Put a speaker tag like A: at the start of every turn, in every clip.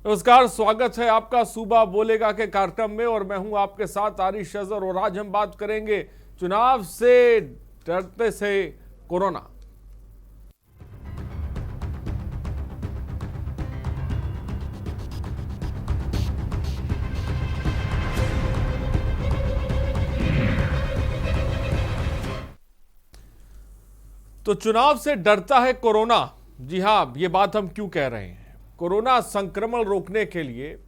A: नमस्कार, स्वागत है आपका सूबा बोलेगा के कार्यक्रम में और मैं हूं आपके साथ आरिश अजहर और आज हम बात करेंगे चुनाव से डरते से कोरोना। तो चुनाव से डरता है कोरोना। जी हां, ये बात हम क्यों कह रहे हैं? कोरोना संक्रमण रोकने के लिए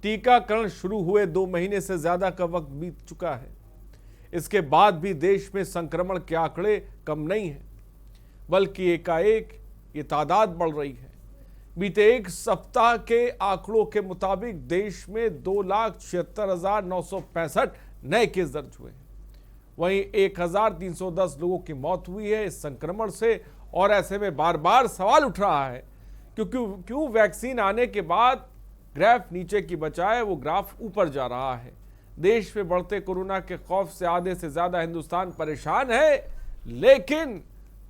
A: टीकाकरण शुरू हुए 2 महीने से ज्यादा का वक्त बीत चुका है। इसके बाद भी देश में संक्रमण के आंकड़े कम नहीं हैं, बल्कि एकाएक ये तादाद बढ़ रही है। बीते एक सप्ताह के आंकड़ों के मुताबिक देश में 2,76,965 नए केस दर्ज हुए हैं। वहीं 1,310 लोगों की मौत हुई है इस संक्रमण से। और ऐसे में बार बार सवाल उठ रहा है क्यों वैक्सीन आने के बाद ग्राफ नीचे की बजाय वो ग्राफ ऊपर जा रहा है। देश में बढ़ते कोरोना के खौफ से आधे से ज्यादा हिंदुस्तान परेशान है, लेकिन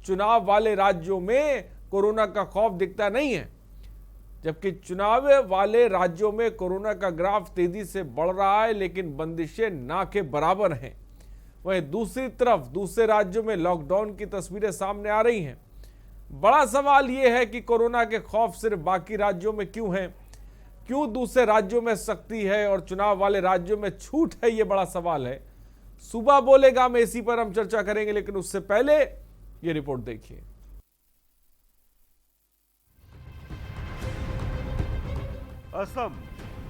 A: चुनाव वाले राज्यों में कोरोना का खौफ दिखता नहीं है। जबकि चुनाव वाले राज्यों में कोरोना का ग्राफ तेजी से बढ़ रहा है, लेकिन बंदिशें ना के बराबर हैं। वहीं दूसरी तरफ दूसरे राज्यों में लॉकडाउन की तस्वीरें सामने आ रही हैं। बड़ा सवाल यह है कि कोरोना के खौफ सिर्फ बाकी राज्यों में क्यों है? क्यों दूसरे राज्यों में सख्ती है और चुनाव वाले राज्यों में छूट है? यह बड़ा सवाल है। सूबा बोलेगा में इसी पर हम चर्चा करेंगे, लेकिन उससे पहले यह रिपोर्ट देखिए।
B: असम,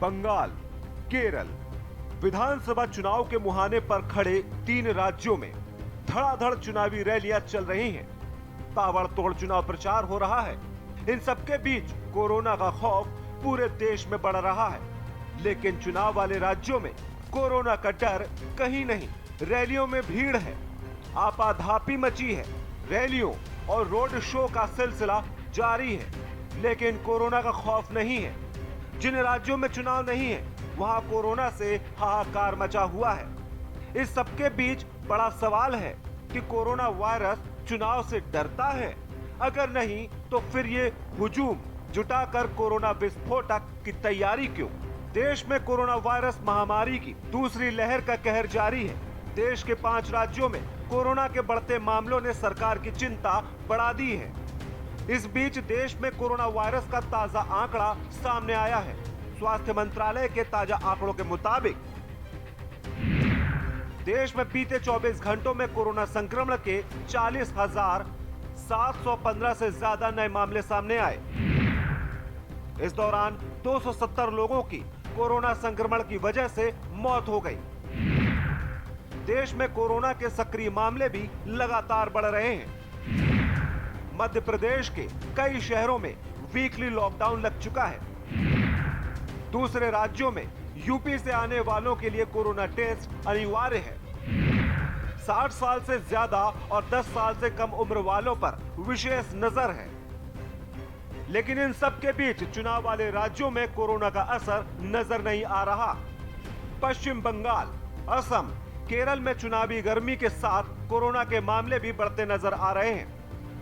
B: बंगाल, केरल विधानसभा चुनाव के मुहाने पर खड़े 3 राज्यों में धड़ाधड़ चुनावी रैलियां चल रही हैं। ताबड़तोड़ चुनाव प्रचार हो रहा है। इन सबके बीच कोरोना का खौफ पूरे देश में बढ़ रहा है, लेकिन चुनाव वाले राज्यों में कोरोना का डर कहीं नहीं। रैलियों में भीड़ है, आपाधापी मची है। रैलियों और रोड शो का सिलसिला जारी है, लेकिन कोरोना का खौफ नहीं है। जिन राज्यों में चुनाव नहीं है, वहां कोरोना से हाहाकार मचा हुआ है। इस सबके बीच बड़ा सवाल है कि कोरोना वायरस चुनाव से डरता है। अगर नहीं तो फिर ये हुजूम जुटाकर कोरोना विस्फोटक की तैयारी क्यों? देश में कोरोना वायरस महामारी की दूसरी लहर का कहर जारी है। देश के 5 राज्यों में कोरोना के बढ़ते मामलों ने सरकार की चिंता बढ़ा दी है। इस बीच देश में कोरोना वायरस का ताजा आंकड़ा सामने आया है। स्वास्थ्य मंत्रालय के ताजा आंकड़ों के मुताबिक देश में बीते 24 घंटों में कोरोना संक्रमण के 40,715 से ज्यादा नए मामले सामने आए। इस दौरान 270 लोगों की कोरोना संक्रमण की वजह से मौत हो गई। देश में कोरोना के सक्रिय मामले भी लगातार बढ़ रहे हैं। मध्य प्रदेश के कई शहरों में वीकली लॉकडाउन लग चुका है। दूसरे राज्यों में यूपी से आने वालों के लिए कोरोना टेस्ट अनिवार्य है। 60 साल से ज्यादा और 10 साल से कम उम्र वालों पर विशेष नजर है। लेकिन इन सब के बीच चुनाव वाले राज्यों में कोरोना का असर नजर नहीं आ रहा। पश्चिम बंगाल, असम, केरल में चुनावी गर्मी के साथ कोरोना के मामले भी बढ़ते नजर आ रहे हैं।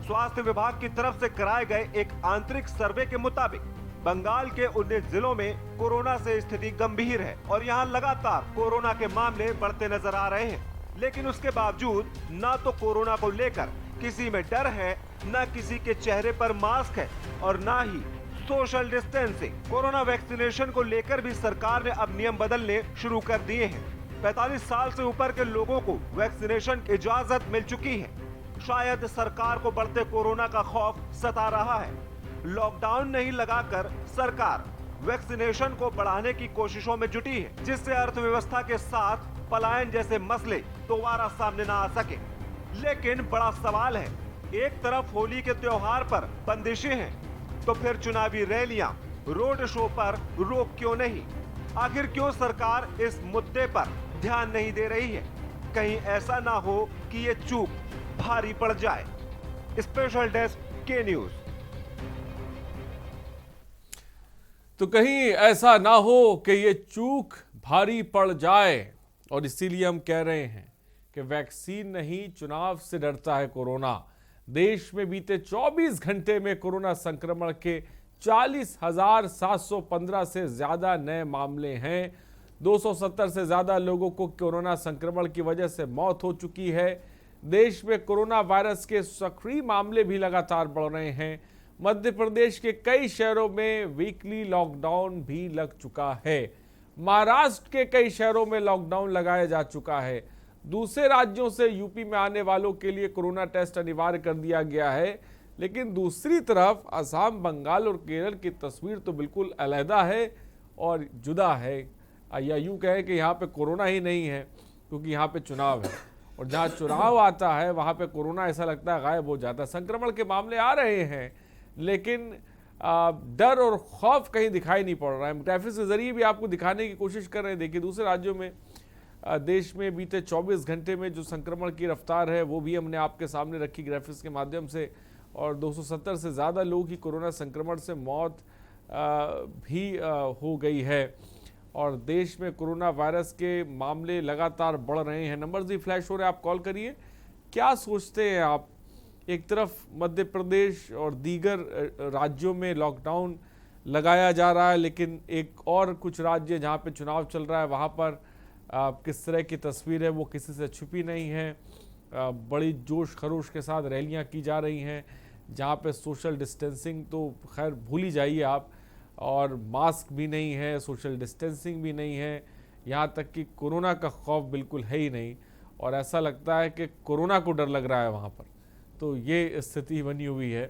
B: स्वास्थ्य विभाग की तरफ से कराए गए एक आंतरिक सर्वे के मुताबिक बंगाल के 19 जिलों में कोरोना से स्थिति गंभीर है और यहां लगातार कोरोना के मामले बढ़ते नजर आ रहे हैं। लेकिन उसके बावजूद ना तो कोरोना को लेकर किसी में डर है, ना किसी के चेहरे पर मास्क है और ना ही सोशल डिस्टेंसिंग। कोरोना वैक्सीनेशन को लेकर भी सरकार ने अब नियम बदलने शुरू कर दिए हैं। 45 साल से ऊपर के लोगों को वैक्सीनेशन की इजाजत मिल चुकी है। शायद सरकार को बढ़ते कोरोना का खौफ सता रहा है। लॉकडाउन नहीं लगाकर सरकार वैक्सीनेशन को बढ़ाने की कोशिशों में जुटी है, जिससे अर्थव्यवस्था के साथ पलायन जैसे मसले दोबारा सामने न आ सके। लेकिन बड़ा सवाल है, एक तरफ होली के त्योहार पर बंदिशें हैं, तो फिर चुनावी रैलियां, रोड शो पर रोक क्यों नहीं? आखिर क्यों सरकार इस मुद्दे पर ध्यान नहीं दे रही है? कहीं ऐसा ना हो कि ये चूक भारी पड़ जाए। स्पेशल डेस्क के न्यूज।
A: तो कहीं ऐसा ना हो कि ये चूक भारी पड़ जाए, और इसीलिए हम कह रहे हैं कि वैक्सीन नहीं, चुनाव से डरता है कोरोना। देश में बीते 24 घंटे में कोरोना संक्रमण के 40,715 से ज्यादा नए मामले हैं। 270 से ज्यादा लोगों को कोरोना संक्रमण की वजह से मौत हो चुकी है। देश में कोरोना वायरस के सक्रिय मामले भी लगातार बढ़ रहे हैं। मध्य प्रदेश के कई शहरों में वीकली लॉकडाउन भी लग चुका है। महाराष्ट्र के कई शहरों में लॉकडाउन लगाया जा चुका है। दूसरे राज्यों से यूपी में आने वालों के लिए कोरोना टेस्ट अनिवार्य कर दिया गया है। लेकिन दूसरी तरफ असम, बंगाल और केरल की तस्वीर तो बिल्कुल अलहदा है और जुदा है, या यूं कहें कि यहाँ पे कोरोना ही नहीं है, क्योंकि यहाँ पे चुनाव है और जहाँ चुनाव आता है वहाँ पे कोरोना ऐसा लगता है गायब हो जाता है। संक्रमण के मामले आ रहे हैं लेकिन डर और खौफ कहीं दिखाई नहीं पड़ रहा है। ग्राफिक्स के जरिए भी आपको दिखाने की कोशिश कर रहे हैं। देखिए दूसरे राज्यों में, देश में बीते 24 घंटे में जो संक्रमण की रफ्तार है वो भी हमने आपके सामने रखी ग्राफिक्स के माध्यम से, और 270 से ज़्यादा लोगों की कोरोना संक्रमण से मौत भी हो गई है और देश में कोरोना वायरस के मामले लगातार बढ़ रहे हैं। नंबर भी फ्लैश हो रहे हैं, आप कॉल करिए। क्या सोचते हैं आप? एक तरफ मध्य प्रदेश और दीगर राज्यों में लॉकडाउन लगाया जा रहा है, लेकिन एक और कुछ राज्य जहां पे चुनाव चल रहा है वहां पर किस तरह की तस्वीर है वो किसी से छुपी नहीं है। बड़ी जोश खरोश के साथ रैलियां की जा रही हैं जहां पे सोशल डिस्टेंसिंग तो खैर भूल ही जाइए आप, और मास्क भी नहीं है, सोशल डिस्टेंसिंग भी नहीं है, यहाँ तक कि कोरोना का खौफ बिल्कुल है ही नहीं और ऐसा लगता है कि कोरोना को डर लग रहा है वहाँ पर। तो ये स्थिति बनी हुई है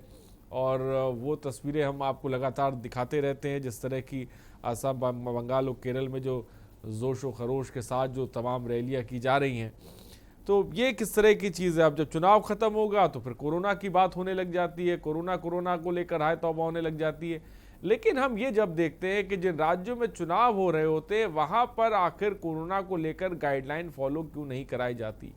A: और वो तस्वीरें हम आपको लगातार दिखाते रहते हैं, जिस तरह की असम, बंगाल और केरल में जो जोश व खरोश के साथ जो तमाम रैलियाँ की जा रही हैं। तो ये किस तरह की चीज़ है? अब जब चुनाव खत्म होगा तो फिर कोरोना की बात होने लग जाती है, कोरोना को लेकर हाय तौबा होने लग जाती है। लेकिन हम ये जब देखते हैं कि जिन राज्यों में चुनाव हो रहे होते हैं वहाँ पर आखिर कोरोना को लेकर गाइडलाइन फॉलो क्यों नहीं कराई जाती,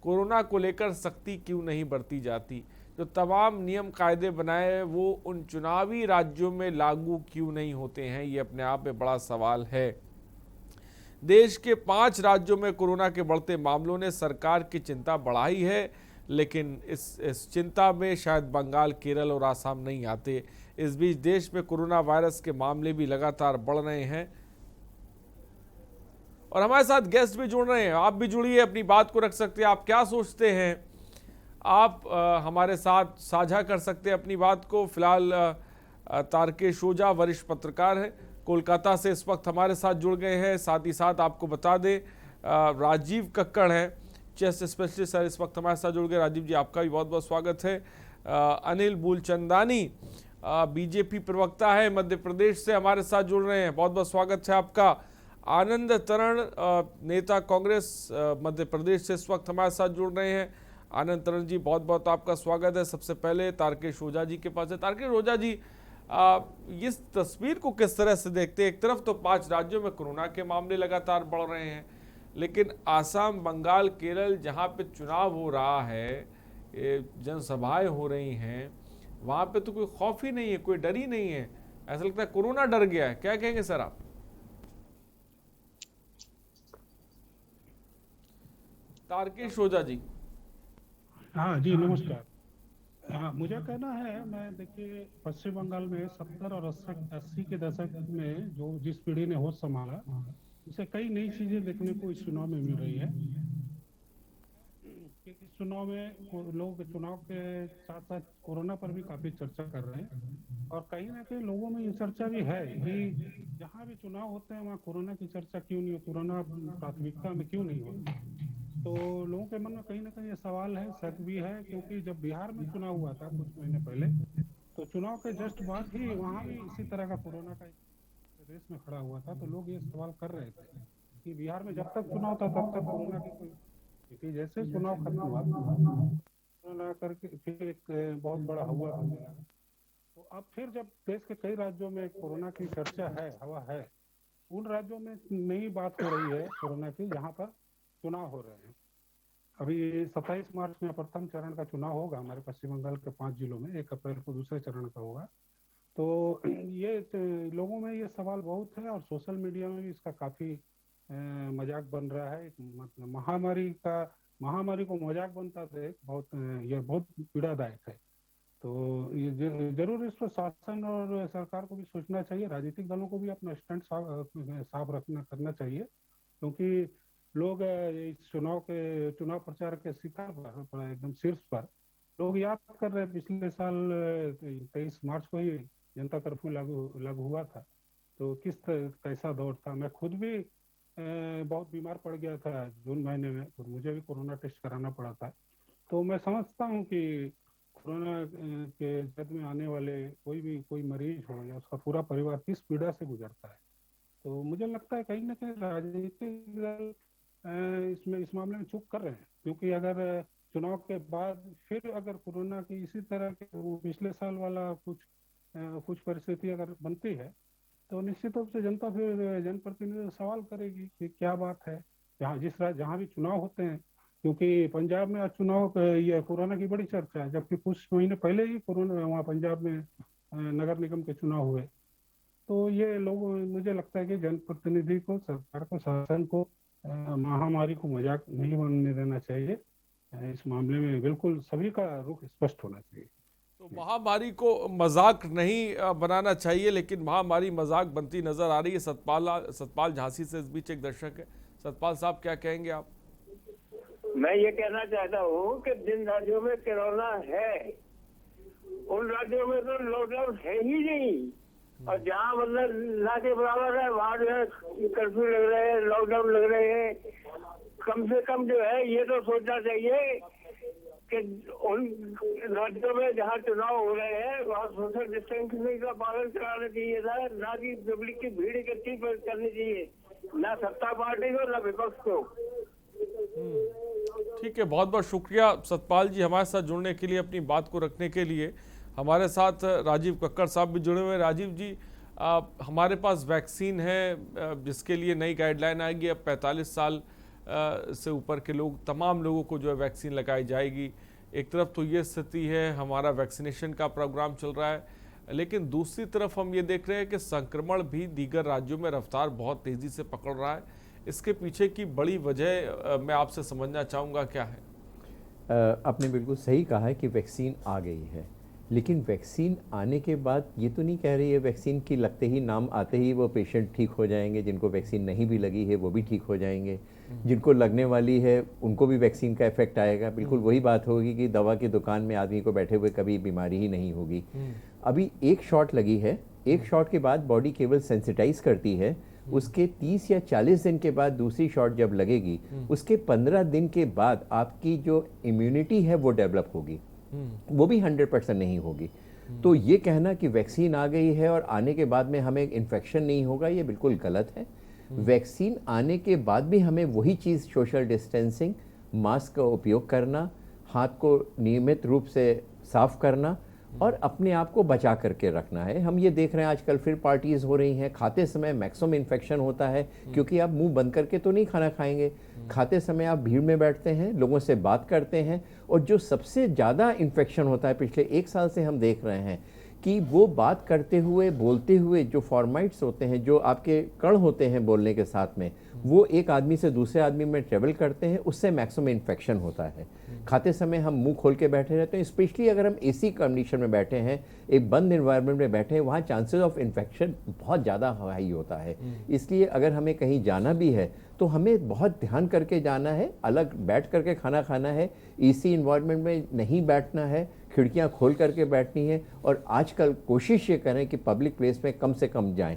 A: कोरोना को लेकर सख्ती क्यों नहीं बरती जाती, जो तमाम नियम कायदे बनाए वो उन चुनावी राज्यों में लागू क्यों नहीं होते हैं, ये अपने आप में बड़ा सवाल है। देश के 5 राज्यों में कोरोना के बढ़ते मामलों ने सरकार की चिंता बढ़ाई है, लेकिन इस चिंता में शायद बंगाल, केरल और आसाम नहीं आते। इस बीच देश में कोरोना वायरस के मामले भी लगातार बढ़ रहे हैं और हमारे साथ गेस्ट भी जुड़ रहे हैं। आप भी जुड़िए, अपनी बात को रख सकते हैं। आप क्या सोचते हैं, आप हमारे साथ साझा कर सकते हैं अपनी बात को। फिलहाल तारकेश ओझा वरिष्ठ पत्रकार हैं, कोलकाता से इस वक्त हमारे साथ जुड़ गए हैं। साथ ही साथ आपको बता दें राजीव कक्कड़ हैं, चेस्ट स्पेशलिस्ट है, इस वक्त हमारे साथ जुड़ गए। राजीव जी, आपका भी बहुत बहुत स्वागत है। अनिल मूलचंदानी बीजेपी प्रवक्ता है, मध्य प्रदेश से हमारे साथ जुड़ रहे हैं, बहुत बहुत स्वागत है आपका। आनंद तरण नेता कांग्रेस मध्य प्रदेश से इस वक्त हमारे साथ जुड़ रहे हैं। आनंद तरण जी, बहुत बहुत आपका स्वागत है। सबसे पहले तारकेश ओझा जी के पास है। तारकेश ओझा जी, इस तस्वीर को किस तरह से देखते हैं? एक तरफ तो 5 राज्यों में कोरोना के मामले लगातार बढ़ रहे हैं, लेकिन आसाम, बंगाल, केरल जहां पे चुनाव हो रहा है, जनसभाएं हो रही हैं, वहां पे तो कोई खौफ ही नहीं है, कोई डर ही नहीं है। ऐसा लगता है कोरोना डर गया है। क्या कहेंगे सर आप? तारकेश ओझा जी।
C: हाँ जी, नमस्कार। हाँ, मुझे कहना है, मैं देखिए पश्चिम बंगाल में 70 और 80 के दशक में जो जिस पीढ़ी ने होश संभाला, उसे कई नई चीजें देखने को इस चुनाव में मिल रही है। कि इस चुनाव में लोग चुनाव के साथ साथ कोरोना पर भी काफी चर्चा कर रहे हैं और कहीं ना कहीं लोगों में ये चर्चा भी है कि जहाँ भी चुनाव होते हैं वहाँ कोरोना की चर्चा क्यों नहीं हो, कोरोना प्राथमिकता में क्यों नहीं हो। तो लोगों के मन में कहीं ना कहीं ये सवाल है, शक भी है, क्योंकि जब बिहार में चुनाव हुआ था कुछ महीने पहले, तो चुनाव के जस्ट बाद ही वहाँ भी इसी तरह का कोरोना का रेस में खड़ा हुआ था। तो लोग ये सवाल कर रहे थे कि बिहार में जब तक चुनाव था तब तक कोरोना की कोई, क्योंकि जैसे चुनाव खत्म हुआ कोरोना करके फिर एक बहुत बड़ा हुआ बन गया। तो अब फिर जब देश के कई राज्यों में कोरोना की चर्चा है, हवा है, उन राज्यों में नई बात हो रही है कोरोना की, जहाँ पर चुनाव हो रहे हैं। अभी 27 मार्च में प्रथम चरण का चुनाव होगा हमारे पश्चिम बंगाल के 5 जिलों में, 1 अप्रैल को दूसरे चरण का होगा। तो ये लोगों में ये सवाल बहुत है और सोशल मीडिया में भी इसका काफी मजाक बन रहा है। मतलब महामारी को मजाक बनता देख बहुत ये बहुत पीड़ादायक है। तो ये जरूर इस पर शासन और सरकार को भी सोचना चाहिए, राजनीतिक दलों को भी अपना स्टैंड साफ रखना करना चाहिए, क्योंकि लोग इस चुनाव प्रचार के शिखर पर एकदम शीर्ष पर लोग याद कर रहे हैं, पिछले साल 23 मार्च को ही जनता कर्फ्यू लागू लागू हुआ था। तो कैसा दौर था। मैं खुद भी बहुत बीमार पड़ गया था जून महीने में, और मुझे भी कोरोना टेस्ट कराना पड़ा था। तो मैं समझता हूँ कि कोरोना के जद में आने वाले कोई मरीज हो या उसका पूरा परिवार किस पीड़ा से गुजरता है। तो मुझे लगता है कहीं ना कहीं राजनीतिक दल इस मामले में चूक कर रहे हैं, क्योंकि अगर चुनाव के बाद फिर अगर कोरोना की इसी तरह के वो पिछले साल वाला कुछ परिस्थिति अगर बनती है, तो निश्चित रूप से जनता फिर जनप्रतिनिधि सवाल करेगी कि क्या बात है। जहाँ भी चुनाव होते हैं, क्योंकि पंजाब में आज ये कोरोना की बड़ी चर्चा है, जबकि कुछ महीने पहले ही कोरोना वहाँ पंजाब में नगर निगम के चुनाव हुए। तो ये लोग, मुझे लगता है कि जनप्रतिनिधि को, सरकार को, शासन को महामारी को मजाक नहीं बनने देना चाहिए। इस मामले में बिल्कुल सभी का रुख स्पष्ट होना चाहिए।
A: तो महामारी को मजाक नहीं बनाना चाहिए, लेकिन महामारी मजाक बनती नजर आ रही है। सतपाल झांसी से इस बीच एक दर्शक है। सतपाल साहब, क्या कहेंगे आप?
D: मैं ये कहना चाहता हूँ कि जिन राज्यों में कोरोना है उन राज्यों में तो लॉकडाउन है ही नहीं, और जहाँ मतलब ना के बराबर है वहाँ जो है कर्फ्यू लग रहे हैं, लॉकडाउन लग रहे हैं। कम से कम जो है ये तो सोचना चाहिए कि उन राज्यों में जहाँ चुनाव हो रहे हैं वहाँ सोशल डिस्टेंसिंग का पालन कराना चाहिए था, ना कि पब्लिक की भीड़ इकट्ठी करनी चाहिए, ना सत्ता पार्टी को ना विपक्ष को।
A: ठीक है, बहुत बहुत शुक्रिया सतपाल जी हमारे साथ जुड़ने के लिए, अपनी बात को रखने के लिए। हमारे साथ राजीव कक्कड़ साहब भी जुड़े हुए हैं। राजीव जी, हमारे पास वैक्सीन है जिसके लिए नई गाइडलाइन आएगी। अब 45 साल से ऊपर के लोग, तमाम लोगों को जो है वैक्सीन लगाई जाएगी। एक तरफ तो ये स्थिति है, हमारा वैक्सीनेशन का प्रोग्राम चल रहा है, लेकिन दूसरी तरफ हम ये देख रहे हैं कि संक्रमण भी दीगर राज्यों में रफ्तार बहुत तेज़ी से पकड़ रहा है। इसके पीछे की बड़ी वजह मैं आपसे समझना चाहूँगा, क्या है?
E: आपने बिल्कुल सही कहा है कि वैक्सीन आ गई है, लेकिन वैक्सीन आने के बाद ये तो नहीं कह रही है वैक्सीन की लगते ही, नाम आते ही वो पेशेंट ठीक हो जाएंगे। जिनको वैक्सीन नहीं भी लगी है वो भी ठीक हो जाएंगे, जिनको लगने वाली है उनको भी वैक्सीन का इफेक्ट आएगा। बिल्कुल वही बात होगी कि दवा की दुकान में आदमी को बैठे हुए कभी बीमारी ही नहीं होगी। अभी एक शॉट लगी है, एक शॉट के बाद बॉडी केवल सेंसिटाइज करती है। उसके 30 या 40 दिन के बाद दूसरी शॉट जब लगेगी, उसके 15 दिन के बाद आपकी जो इम्यूनिटी है वो डेवलप होगी, वो भी 100% नहीं होगी। तो ये कहना कि वैक्सीन आ गई है और आने के बाद में हमें इन्फेक्शन नहीं होगा, ये बिल्कुल गलत है। वैक्सीन आने के बाद भी हमें वही चीज़, सोशल डिस्टेंसिंग, मास्क का उपयोग करना, हाथ को नियमित रूप से साफ करना और अपने आप को बचा करके रखना है। हम ये देख रहे हैं आजकल फिर पार्टीज हो रही हैं, खाते समय मैक्सिमम इन्फेक्शन होता है, क्योंकि आप मुंह बंद करके तो नहीं खाना खाएंगे। खाते समय आप भीड़ में बैठते हैं, लोगों से बात करते हैं, और जो सबसे ज़्यादा इन्फेक्शन होता है पिछले 1 साल से हम देख रहे हैं कि वो बात करते हुए, बोलते हुए जो फॉर्मेट्स होते हैं, जो आपके कण होते हैं बोलने के साथ में, वो एक आदमी से दूसरे आदमी में ट्रेवल करते हैं, उससे मैक्सिमम इन्फेक्शन होता है। खाते समय हम मुंह खोल के बैठे रहते हैं, स्पेशली अगर हम एसी कंडीशन में बैठे हैं, एक बंद एनवायरनमेंट में बैठे हैं, वहाँ चांसेस ऑफ इन्फेक्शन बहुत ज़्यादा हाई होता है। इसलिए अगर हमें कहीं जाना भी है तो हमें बहुत ध्यान करके जाना है, अलग बैठ करके खाना खाना है, एसी इन्वायरनमेंट में नहीं बैठना है, खिड़कियाँ खोल करके बैठनी है, और आजकल कोशिश ये करें कि पब्लिक प्लेस में कम से कम जाएं।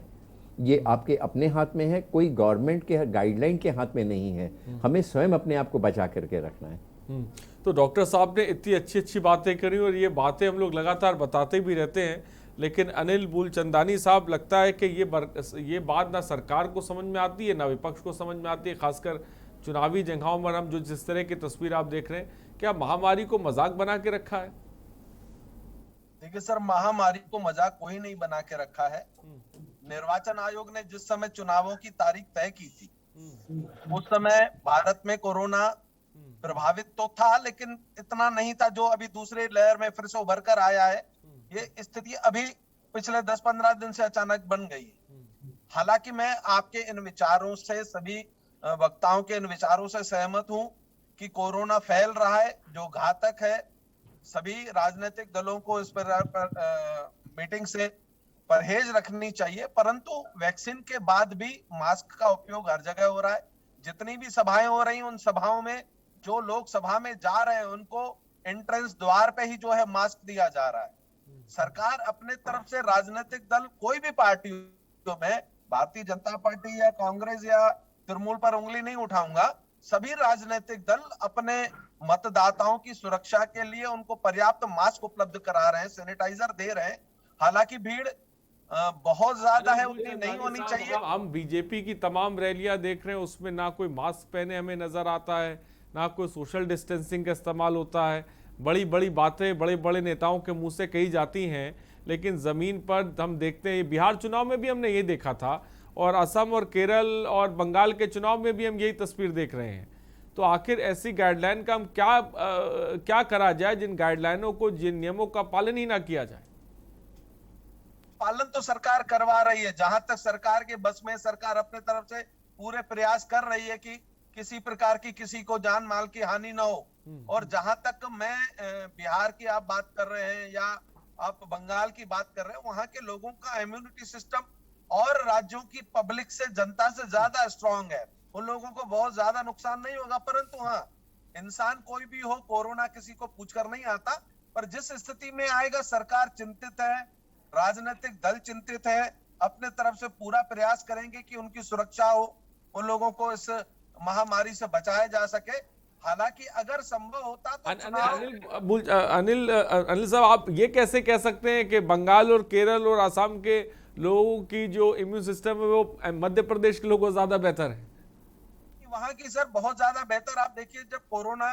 E: ये आपके अपने हाथ में है, कोई गवर्नमेंट के गाइडलाइन के हाथ में नहीं है। हमें स्वयं अपने आप को बचा करके रखना है।
A: तो डॉक्टर साहब ने इतनी अच्छी अच्छी बातें करी, और ये बातें हम लोग लगातार बताते भी रहते हैं, लेकिन अनिल मूलचंदानी साहब, लगता है कि ये बात ना सरकार को समझ में आती है, ना विपक्ष को समझ में आती है। खासकर चुनावी जगहों पर हम जो जिस तरह की तस्वीर आप देख रहे हैं, क्या महामारी को मजाक बना के रखा है?
F: देखिए सर, महामारी को मजाक कोई नहीं बना के रखा है। निर्वाचन आयोग ने जिस समय चुनावों की तारीख तय की थी, उस समय भारत में कोरोना प्रभावित तो था, लेकिन इतना नहीं था जो अभी दूसरे लहर में फिर से उभर कर आया है। ये स्थिति अभी पिछले 10-15 दिन से अचानक बन गई है। हालांकि मैं आपके इन विचारों से, सभी वक्ताओं के इन विचारों से सहमत हूं कि कोरोना फैल रहा है, जो घातक है, सभी राजनीतिक दलों को इस पर मीटिंग से परहेज रखनी चाहिए, परंतु वैक्सीन के बाद भी मास्क का उपयोग हर जगह हो रहा है। जितनी भी सभाएं हो रही हैं, उन सभाओं में जो लोग सभा में जा रहे हैं उनको एंट्रेंस द्वार पे ही जो है मास्क दिया जा रहा है। सरकार अपने तरफ से, राजनीतिक दल कोई भी पार्टी में, भारतीय जनता पार्टी या कांग्रेस या तृणमूल पर उंगली नहीं उठाऊंगा, सभी राजनीतिक दल अपने मतदाताओं की सुरक्षा के लिए उनको पर्याप्त मास्क उपलब्ध करा रहे हैं, सैनिटाइजर दे रहे हैं। हालांकि भीड़ बहुत ज्यादा है, उतनी नहीं होनी चाहिए।
A: हम बीजेपी की तमाम रैलियां देख रहे हैं, उसमें ना कोई मास्क पहने हमें नजर आता है, ना कोई सोशल डिस्टेंसिंग का इस्तेमाल होता है। बड़ी बड़ी बातें बड़े बड़े नेताओं के मुंह से कही जाती हैं, लेकिन ज़मीन पर हम देखते हैं, बिहार चुनाव में भी हमने ये देखा था, और असम और केरल और बंगाल के चुनाव में भी हम यही तस्वीर देख रहे हैं। तो आखिर ऐसी गाइडलाइन का हम क्या करा जाए जिन गाइडलाइनों को, जिन नियमों का पालन ही ना किया जाए?
F: पालन तो सरकार करवा रही है, जहां तक सरकार के बस में, सरकार अपने तरफ से पूरे प्रयास कर रही है कि किसी प्रकार की किसी को जान माल की हानि ना हो। और जहां तक मैं बिहार की आप बात कर रहे हैं या आप बंगाल की बात कर रहे हैं, वहां के लोगों का इम्यूनिटी सिस्टम और राज्यों की पब्लिक से, जनता से ज्यादा स्ट्रांग है। उन लोगों को बहुत ज्यादा नुकसान नहीं होगा, परंतु हाँ, इंसान कोई भी हो, कोरोना किसी को पूछकर नहीं आता। पर जिस स्थिति में आएगा, सरकार चिंतित है, राजनीतिक दल चिंतित है, अपने तरफ से पूरा प्रयास करेंगे कि उनकी सुरक्षा हो, उन लोगों को इस महामारी से बचाया जा सके। हालांकि अगर संभव होता तो
A: अनिल साहब, आप ये कैसे कह सकते हैं कि बंगाल और केरल और असम के लोगों की जो इम्यून सिस्टम है वो मध्य प्रदेश के लोगों से ज्यादा बेहतर है?
F: वहां की सर बहुत ज्यादा बेहतर। आप देखिए, जब कोरोना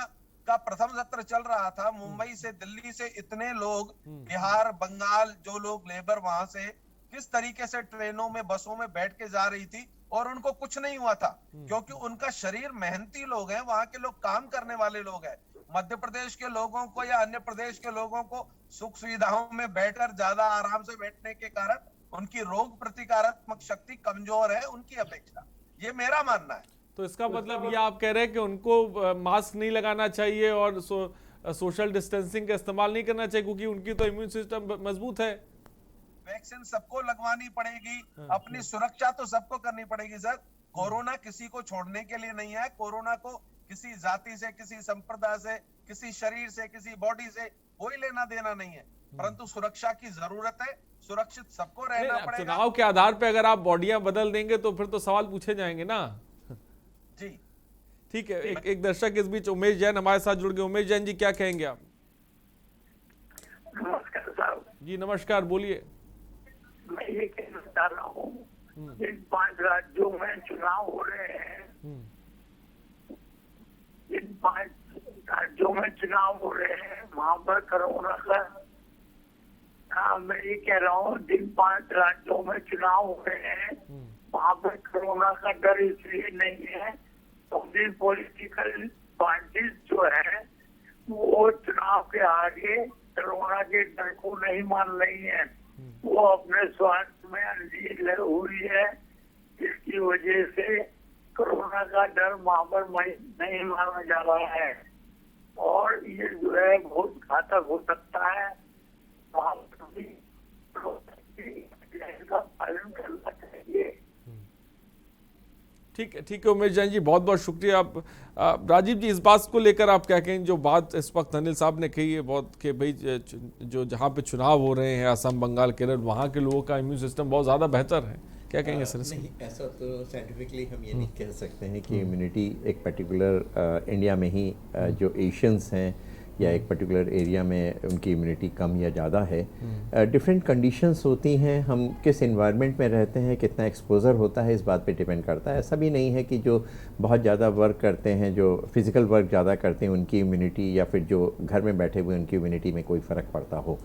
F: का प्रथम सत्र चल रहा था, मुंबई से, दिल्ली से इतने लोग, बिहार, बंगाल, जो लोग लेबर वहां से किस तरीके से ट्रेनों में, बसों में बैठ के जा रही थी, और उनको कुछ नहीं हुआ था, क्योंकि उनका शरीर, मेहनती लोग हैं, वहां के लोग काम करने वाले लोग हैं। मध्य प्रदेश के लोगों को या अन्य प्रदेश के लोगों को सुख सुविधाओं में बैठकर, ज्यादा आराम से बैठने के कारण उनकी रोग प्रतिकारक शक्ति कमजोर है उनकी अपेक्षा। ये मेरा मानना है।
A: तो इसका मतलब ये आप कह रहे हैं कि उनको मास्क नहीं लगाना चाहिए और सोशल डिस्टेंसिंग का इस्तेमाल नहीं करना चाहिए, क्योंकि उनकी तो इम्यून सिस्टम मजबूत है।
F: वैक्सीन सबको लगवानी पड़ेगी, अपनी सुरक्षा तो सबको करनी पड़ेगी सर। कोरोना किसी को छोड़ने के लिए नहीं है। कोरोना को किसी जाति से, किसी संप्रदाय से, किसी शरीर से, किसी बॉडी से कोई लेना देना नहीं है, परंतु सुरक्षा की जरूरत है। सुरक्षित सबको रहना पड़ेगा।
A: चुनाव के आधार पे अगर आप बॉडियां बदल देंगे तो फिर तो सवाल पूछे जाएंगे ना।
F: जी
A: ठीक है। एक दर्शक इस बीच उमेश जैन हमारे साथ जुड़ गए। उमेश जैन जी, क्या कहेंगे आप?
D: नमस्कार साहब
A: जी नमस्कार, बोलिए।
D: मैं ये कहना चाह रहा हूँ, जिन 5 राज्यों में चुनाव हो रहे हैं, जिन 5 राज्यों में चुनाव हो रहे हैं, वहाँ पर कोरोना का, मैं ये कह रहा हूँ, जिन 5 राज्यों में चुनाव हो रहे हैं, वहाँ पर कोरोना का डर इसलिए नहीं है क्योंकि पॉलिटिकल पार्टीज जो है वो चुनाव के आगे कोरोना के डर को नहीं मान रही है। वो अपने स्वार्थ में अंधी हुई है, जिसकी वजह से कोरोना का डर वहाँ पर नहीं माना जा रहा है, और ये जो है बहुत घातक हो सकता है। वहाँ पर भी का पालन करना चाहिए।
A: ठीक है उमेश जैन जी, बहुत बहुत शुक्रिया। आप राजीव जी, इस बात को लेकर आप क्या कहेंगे, जो बात इस वक्त अनिल साहब ने कही है बहुत, कि भाई जो जहाँ पे चुनाव हो रहे हैं, असम, बंगाल, केरल, वहाँ के लोगों का इम्यून सिस्टम बहुत ज़्यादा बेहतर है, क्या कहेंगे सर?
E: नहीं, ऐसा तो साइंटिफिकली हम ये नहीं कह सकते हैं कि इम्यूनिटी एक पर्टिकुलर इंडिया में ही जो एशियंस हैं या एक पर्टिकुलर एरिया में उनकी इम्यूनिटी कम या ज़्यादा है। डिफरेंट कंडीशंस होती हैं, हम किस एनवायरनमेंट में रहते हैं, कितना एक्सपोजर होता है, इस बात पे डिपेंड करता है। ऐसा भी नहीं है कि जो बहुत ज़्यादा वर्क करते हैं, जो फिज़िकल वर्क ज़्यादा करते हैं, उनकी इम्यूनिटी, या फिर जो घर में बैठे हुए उनकी इम्यूनिटी में कोई फ़र्क पड़ता हो।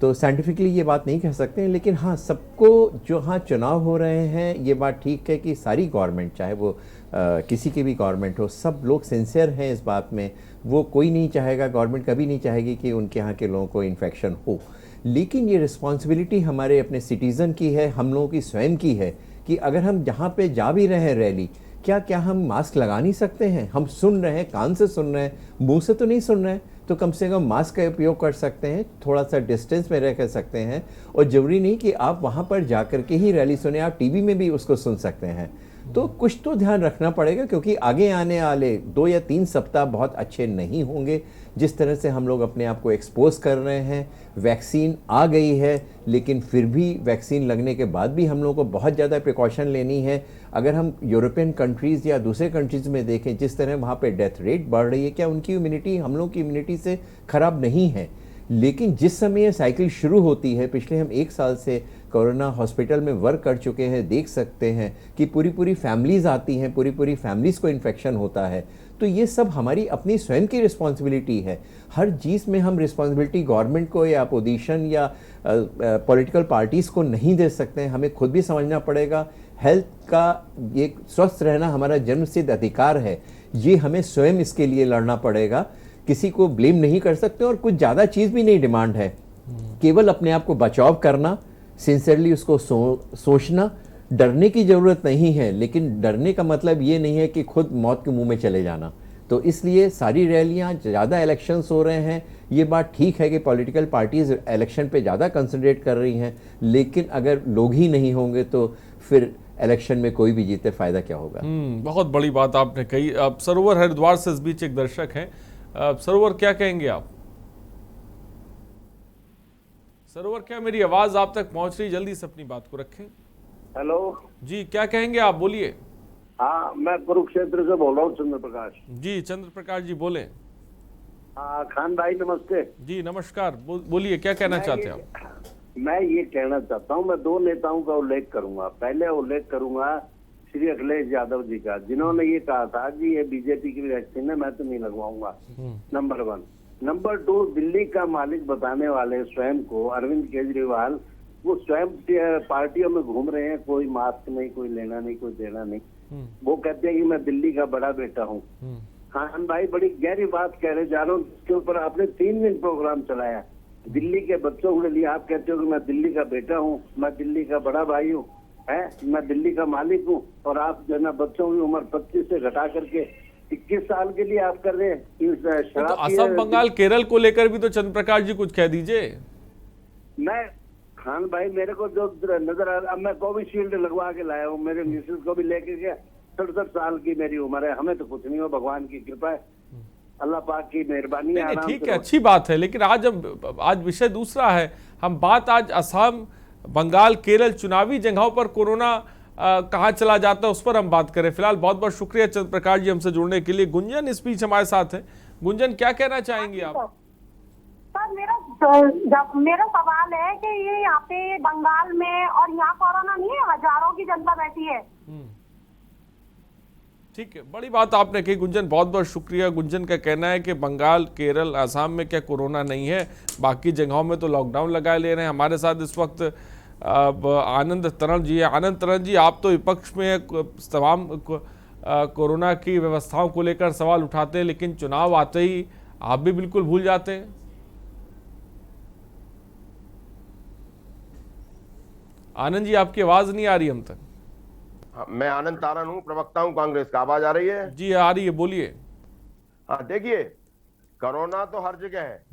E: तो साइंटिफिकली ये बात नहीं कह सकते हैं, लेकिन हाँ, सबको जो हाँ चुनाव हो रहे हैं, ये बात ठीक है कि सारी गवर्नमेंट, चाहे वो किसी की भी गवर्नमेंट हो, सब लोग सिंसियर हैं इस बात में। वो कोई नहीं चाहेगा, गवर्नमेंट कभी नहीं चाहेगी कि उनके यहाँ के लोगों को इन्फेक्शन हो। लेकिन ये रिस्पॉन्सिबिलिटी हमारे अपने सिटीज़न की है, हम लोगों की स्वयं की है, कि अगर हम जहाँ पे जा भी रहे हैं रैली, क्या हम मास्क लगा नहीं सकते हैं? हम सुन रहे हैं, कान से सुन रहे हैं, मुंह से तो नहीं सुन रहे हैं। तो कम से कम मास्क का उपयोग कर सकते हैं, थोड़ा सा डिस्टेंस में रह कर सकते हैं, और ज़रूरी नहीं कि आप वहाँ पर जा कर के ही रैली सुने, आप टीवी में भी उसको सुन सकते हैं। तो कुछ तो ध्यान रखना पड़ेगा, क्योंकि आगे आने वाले 2 या 3 सप्ताह बहुत अच्छे नहीं होंगे। जिस तरह से हम लोग अपने आप को एक्सपोज कर रहे हैं, वैक्सीन आ गई है, लेकिन फिर भी वैक्सीन लगने के बाद भी हम लोगों को बहुत ज़्यादा प्रिकॉशन लेनी है। अगर हम यूरोपियन कंट्रीज़ या दूसरे कंट्रीज़ में देखें, जिस तरह वहाँ पे डेथ रेट बढ़ रही है, क्या उनकी इम्यूनिटी हम लोग की इम्यूनिटी से ख़राब नहीं है? लेकिन जिस समय ये साइकिल शुरू होती है, पिछले हम 1 साल से कोरोना हॉस्पिटल में वर्क कर चुके हैं, देख सकते हैं कि पूरी फैमिलीज़ आती हैं, पूरी फैमिलीज़ को इन्फेक्शन होता है। तो ये सब हमारी अपनी स्वयं की रिस्पॉन्सिबिलिटी है। हर चीज़ में हम रिस्पॉन्सिबिलिटी गवर्नमेंट को या अपोजिशन या पॉलिटिकल पार्टीज़ को नहीं दे सकते हैं। हमें खुद भी समझना पड़ेगा, हेल्थ का ये स्वस्थ रहना हमारा जन्मसिद्ध अधिकार है, ये हमें स्वयं इसके लिए लड़ना पड़ेगा। किसी को ब्लेम नहीं कर सकते, और कुछ ज़्यादा चीज़ भी नहीं डिमांड है, केवल अपने आप को बचाव करना, सिंसियरली उसको सोचना। डरने की ज़रूरत नहीं है, लेकिन डरने का मतलब ये नहीं है कि खुद मौत के मुंह में चले जाना। तो इसलिए सारी रैलियां, ज़्यादा इलेक्शंस हो रहे हैं, ये बात ठीक है कि पॉलिटिकल पार्टीज इलेक्शन पे ज़्यादा कंसंट्रेट कर रही हैं, लेकिन अगर लोग ही नहीं होंगे तो फिर इलेक्शन में कोई भी जीते फ़ायदा क्या होगा।
A: बहुत बड़ी बात आपने कही। अब सरोवर हरिद्वार से इस बीच एक दर्शक हैं। सरोवर, क्या कहेंगे आप? सरोवर, क्या मेरी आवाज आप तक पहुंच रही? जल्दी से अपनी बात को रखें।
D: हेलो
A: जी, क्या कहेंगे आप? बोलिए।
D: हाँ, मैं कुरुक्षेत्र से बोल रहा हूँ, चंद्र प्रकाश।
A: जी चंद्र प्रकाश जी, बोले।
D: हाँ खान भाई, नमस्ते
A: जी नमस्कार। बोलिए, क्या कहना चाहते हैं आप?
D: मैं ये कहना चाहता हूँ, मैं 2 नेताओं का उल्लेख करूंगा। पहले उल्लेख करूंगा श्री अखिलेश यादव जी का, जिन्होंने ये कहा था कि ये बीजेपी की वैक्सीन है, मैं तो नहीं लगवाऊंगा। नंबर 1। नंबर 2, दिल्ली का मालिक बताने वाले स्वयं को अरविंद केजरीवाल, वो स्वयं पार्टियों में घूम रहे हैं, कोई मास्क नहीं, कोई लेना नहीं, कोई देना नहीं। वो कहते हैं कि मैं दिल्ली का बड़ा बेटा हूँ। खान भाई, बड़ी गहरी बात कह रहे जा रहा हूँ, इसके ऊपर आपने 3 दिन प्रोग्राम चलाया दिल्ली के बच्चों के लिए। आप कहते हो कि मैं दिल्ली का बेटा हूँ, मैं दिल्ली का बड़ा भाई हूँ, मैं दिल्ली का मालिक हूँ, और आप जो है ना बच्चों की उम्र 25 से घटा करके 21 साल के लिए आप कर रहे हैं।
A: तो असम, बंगाल, केरल को लेकर भी तो चंद्र प्रकाश जी कुछ कह दीजिए।
D: मैं खान भाई, मेरे को जो नजर आ रहा, मैं कोविशील्ड लगवा के लाया हूँ, मेरे मिसेज को भी लेके गया। 67 साल की मेरी उम्र है, हमें तो कुछ नहीं हो, भगवान की कृपा है, अल्लाह पाक की मेहरबानी है।
A: ठीक है, अच्छी बात है, लेकिन आज विषय दूसरा है। हम बात आज असम, बंगाल, केरल चुनावी जगहों पर कोरोना कहाँ चला जाता है उस पर हम बात करें। फिलहाल बहुत बहुत शुक्रिया चंद्र प्रकाश जी हमसे जुड़ने के लिए। गुंजन इस बीच हमारे साथ है। गुंजन, क्या कहना चाहेंगी आप?
G: सर, मेरा सवाल है कि ये यहाँ पे बंगाल में और यहाँ कोरोना नहीं है, हजारों की जनता बैठी है।
A: ठीक है, बड़ी बात आपने कही गुंजन, बहुत बहुत शुक्रिया। गुंजन का कहना है कि बंगाल, केरल, असम में क्या कोरोना नहीं है, बाकी जगहों में तो लॉकडाउन लगाए ले रहे हैं। हमारे साथ इस वक्त आनंद तरण जी है। आनंद तरण जी, आप तो विपक्ष में तमाम कोरोना की व्यवस्थाओं को लेकर सवाल उठाते हैं, लेकिन चुनाव आते ही आप भी बिल्कुल भूल जाते हैं। आनंद जी, आपकी आवाज नहीं आ रही हम तक।
H: हाँ, मैं आनंद तारण हूँ, प्रवक्ता हूँ कांग्रेस का। आवाज आ रही है?
A: जी आ रही है, बोलिए।
H: हाँ, देखिए, कोरोना तो हर जगह है,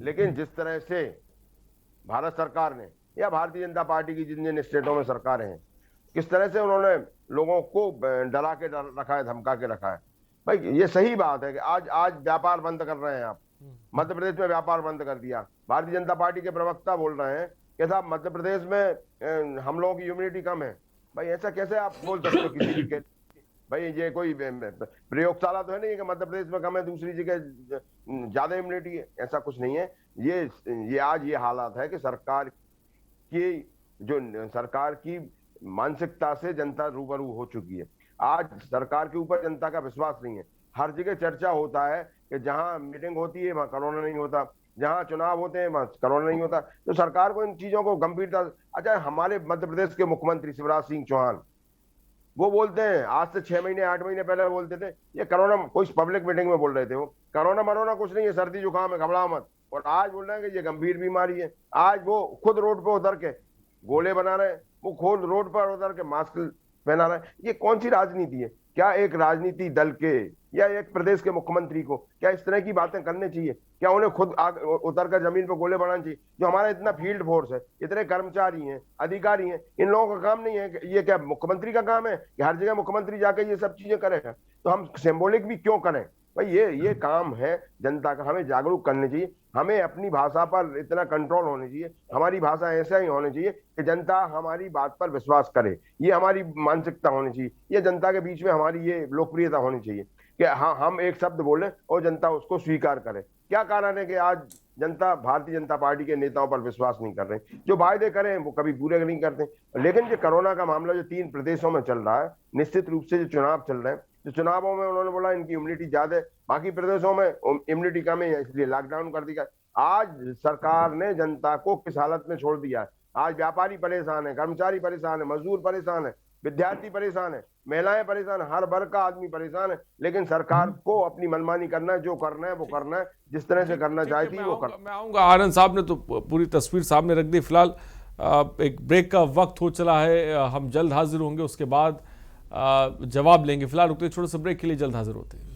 H: लेकिन जिस तरह से भारत सरकार ने या भारतीय जनता पार्टी की जिन जिन स्टेटों में सरकारें हैं, किस तरह से उन्होंने लोगों को डरा के रखा है, धमका के रखा है। भाई, ये सही बात है कि आज व्यापार बंद कर रहे हैं आप। मध्य प्रदेश में व्यापार बंद कर दिया। भारतीय जनता पार्टी के प्रवक्ता बोल रहे हैं कि साहब मध्य प्रदेश में हम लोगों की इम्यूनिटी कम है। भाई, ऐसा कैसे आप बोल सकते हो किसी भी के? भाई, ये कोई प्रयोगशाला तो है नहीं कि मध्य प्रदेश में कम है, दूसरी जगह ज्यादा इम्यूनिटी है। ऐसा कुछ नहीं है। ये आज ये हालात है कि सरकार की मानसिकता से जनता रूबरू हो चुकी है। आज सरकार के ऊपर जनता का विश्वास नहीं है। हर जगह चर्चा होता है कि जहां मीटिंग होती है वहां कोरोना नहीं होता, जहां चुनाव होते हैं वहां कोरोना नहीं होता। तो सरकार को इन चीजों को गंभीरता। अच्छा, हमारे मध्य प्रदेश के मुख्यमंत्री शिवराज सिंह चौहान वो बोलते हैं, आज से 6 महीने 8 महीने पहले बोलते थे ये कोरोना, कोई पब्लिक मीटिंग में बोल रहे थे वो, कोरोना मरोना कुछ नहीं है, सर्दी जुकाम है, घबराओ मत। और आज बोल रहे हैं कि ये गंभीर बीमारी है। आज वो खुद रोड पे उतर के गोले बना रहे हैं, वो खुद रोड पर उतर के मास्क पहना रहे हैं। ये कौन सी राजनीति है? क्या एक राजनीति दल के या एक प्रदेश के मुख्यमंत्री को क्या इस तरह की बातें करनी चाहिए? क्या उन्हें खुद उतर कर जमीन पर गोले बढ़ाना चाहिए? जो हमारा इतना फील्ड फोर्स है, इतने कर्मचारी हैं, अधिकारी हैं, इन लोगों का काम नहीं है? ये क्या मुख्यमंत्री का काम है कि हर जगह मुख्यमंत्री जाकर ये सब चीजें करेगा? तो हम सिंबॉलिक भी क्यों करें भाई? ये काम है जनता का, हमें जागरूक करने चाहिए, हमें अपनी भाषा पर इतना कंट्रोल होनी चाहिए, हमारी भाषा ऐसा ही होनी चाहिए कि जनता हमारी बात पर विश्वास करे। ये हमारी मानसिकता होनी चाहिए, ये जनता के बीच में हमारी ये लोकप्रियता होनी चाहिए कि हाँ, हम एक शब्द बोले और जनता उसको स्वीकार करे। क्या कारण है कि आज जनता भारतीय जनता पार्टी के नेताओं पर विश्वास नहीं कर रहे? जो वायदे करें वो कभी पूरे नहीं करते। लेकिन जो कोरोना का मामला जो 3 प्रदेशों में चल रहा है, निश्चित रूप से जो चुनाव चल रहे हैं, जो चुनावों में उन्होंने बोला इनकी इम्यूनिटी ज्यादा है, बाकी प्रदेशों में इम्यूनिटी कम है, इसलिए लॉकडाउन कर दिया। आज सरकार ने जनता को किस हालत में छोड़ दिया है? आज व्यापारी परेशान है, कर्मचारी परेशान है, मजदूर परेशान है, विद्यार्थी परेशान है, महिलाएं परेशान है, हर वर्ग का आदमी परेशान है। लेकिन सरकार को अपनी मनमानी करना है, जो करना है वो करना है, जिस तरह से करना चाहती है वो करना।
A: मैं आऊंगा, आनंद साहब ने तो पूरी तस्वीर सामने रख दी। फिलहाल एक ब्रेक का वक्त हो चला है, हम जल्द हाजिर होंगे, उसके बाद जवाब लेंगे। फिलहाल रुकते छोटे से ब्रेक के लिए, जल्द हाजिर होते हैं।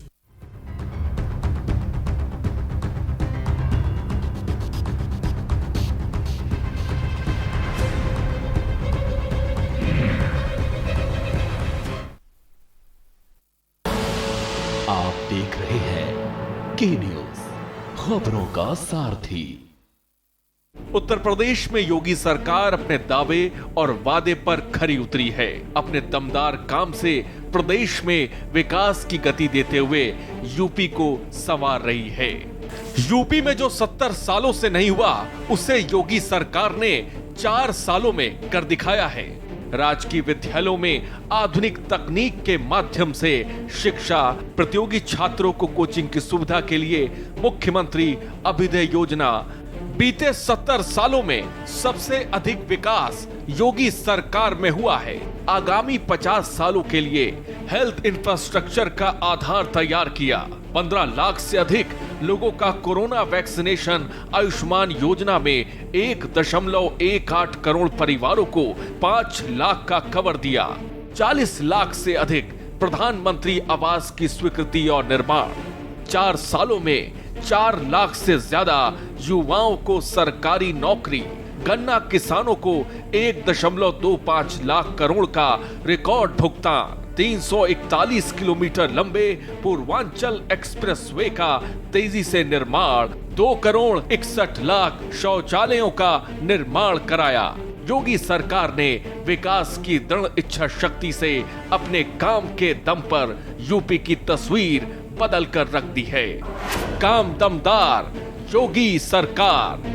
I: आप देख रहे हैं के न्यूज, खबरों का सारथी। उत्तर प्रदेश में योगी सरकार अपने दावे और वादे पर खरी उतरी है। अपने दमदार काम से प्रदेश में विकास की गति देते हुए यूपी को संवार रही है। यूपी में जो 70 सालों से नहीं हुआ, उसे योगी सरकार ने 4 सालों में कर दिखाया है। राजकीय विद्यालयों में आधुनिक तकनीक के माध्यम से शिक्षा, प्रतियोगी छात्रों को कोचिंग की सुविधा के लिए मुख्यमंत्री अभ्युदय योजना। बीते 70 सालों में सबसे अधिक विकास योगी सरकार में हुआ है। आगामी 50 सालों के लिए हेल्थ इंफ्रास्ट्रक्चर का आधार तैयार किया। 15 लाख से अधिक लोगों का कोरोना वैक्सीनेशन। आयुष्मान योजना में 1.18 करोड़ परिवारों को 5 लाख का कवर दिया। 40 लाख से अधिक प्रधानमंत्री आवास की स्वीकृति और निर्माण। 4 सालों में 4 लाख से ज्यादा युवाओं को सरकारी नौकरी। गन्ना किसानों को 1.25 लाख करोड़ का रिकॉर्ड भुगतान। 341 किलोमीटर लंबे पूर्वांचल एक्सप्रेसवे का तेजी से निर्माण। 2 करोड़ 61 लाख शौचालयों का निर्माण कराया। योगी सरकार ने विकास की दृढ़ इच्छा शक्ति से अपने काम के दम पर यूपी की तस्वीर बदल कर रख दी है। काम दमदार योगी सरकार।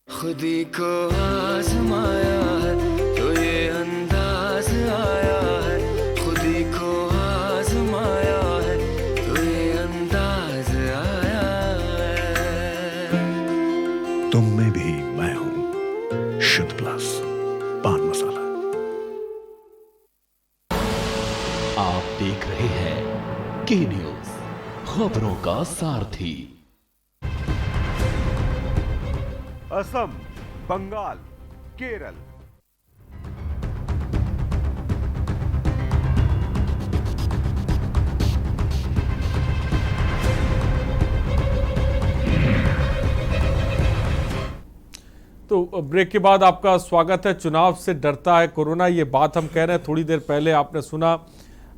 J: खुदी को आजमाया है तो ये अंदाज आया है। खुदी को आजमाया है तो ये अंदाज आया है।
K: तुम में भी मैं हूं, शुद्ध प्लस पान मसाला।
I: आप देख रहे हैं के न्यूज, खबरों का सारथी।
B: असम, बंगाल, केरल,
A: तो ब्रेक के बाद आपका स्वागत है। चुनाव से डरता है कोरोना, ये बात हम कह रहे हैं। थोड़ी देर पहले आपने सुना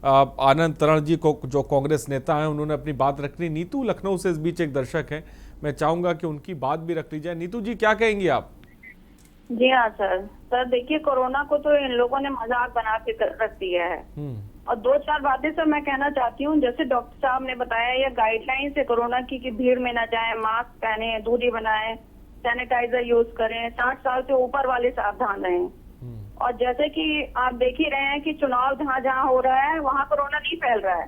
A: आनंद तरण जी को, जो कांग्रेस नेता हैं, उन्होंने अपनी बात रखनी। नीतू लखनऊ से इस बीच एक दर्शक हैं, मैं चाहूंगा कि उनकी बात भी रख ली जाए। नीतू जी, क्या कहेंगी आप?
G: जी हाँ सर देखिए, कोरोना को तो इन लोगों ने मजाक बना के रख दिया है। और 2-4 बातें सर मैं कहना चाहती हूँ। जैसे डॉक्टर साहब ने बताया, ये गाइडलाइंस है कोरोना की कि भीड़ में न जाएं, मास्क पहने, दूरी बनाएं, सैनिटाइजर यूज करें, 60 साल से ऊपर वाले सावधान रहें। और जैसे कि आप देख ही रहे हैं कि चुनाव जहाँ जहाँ हो रहा है वहाँ कोरोना नहीं फैल रहा है,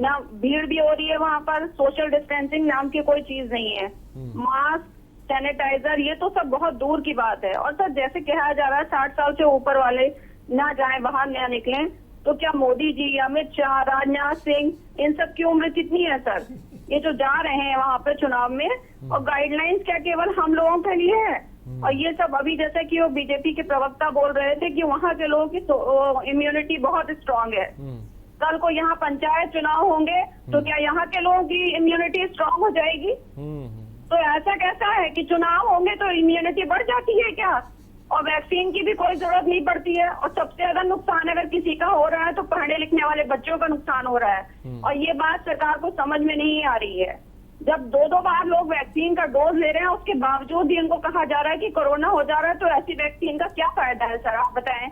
G: ना भीड़ भी हो रही है वहाँ पर। सोशल डिस्टेंसिंग नाम की कोई चीज नहीं है। मास्क, सैनिटाइजर, ये तो सब बहुत दूर की बात है। और सर जैसे कहा जा रहा है 60 साल से ऊपर वाले ना जाएं, बाहर ना निकलें, तो क्या मोदी जी, अमित शाह, राजनाथ सिंह, इन सब की उम्र कितनी है सर? ये जो जा रहे हैं वहाँ पे चुनाव में, और गाइडलाइंस क्या केवल हम लोगों के लिए है? और ये सब अभी जैसे कि वो बीजेपी के प्रवक्ता बोल रहे थे कि वहाँ के लोगों की इम्यूनिटी बहुत स्ट्रांग है। कल को यहाँ पंचायत चुनाव होंगे तो क्या यहाँ के लोगों की इम्यूनिटी स्ट्रांग हो जाएगी? तो ऐसा कैसा है कि चुनाव होंगे तो इम्यूनिटी बढ़ जाती है क्या? और वैक्सीन की भी कोई जरूरत नहीं पड़ती है। और सबसे ज्यादा नुकसान अगर किसी का हो रहा है तो पढ़ने लिखने वाले बच्चों का नुकसान हो रहा है। और ये बात सरकार को समझ में नहीं आ रही है। जब 2-2 बार लोग वैक्सीन का डोज ले रहे हैं, उसके बावजूद भी इनको कहा जा रहा है कि कोरोना हो जा रहा है, तो ऐसी वैक्सीन का क्या फायदा है सर, आप बताएं।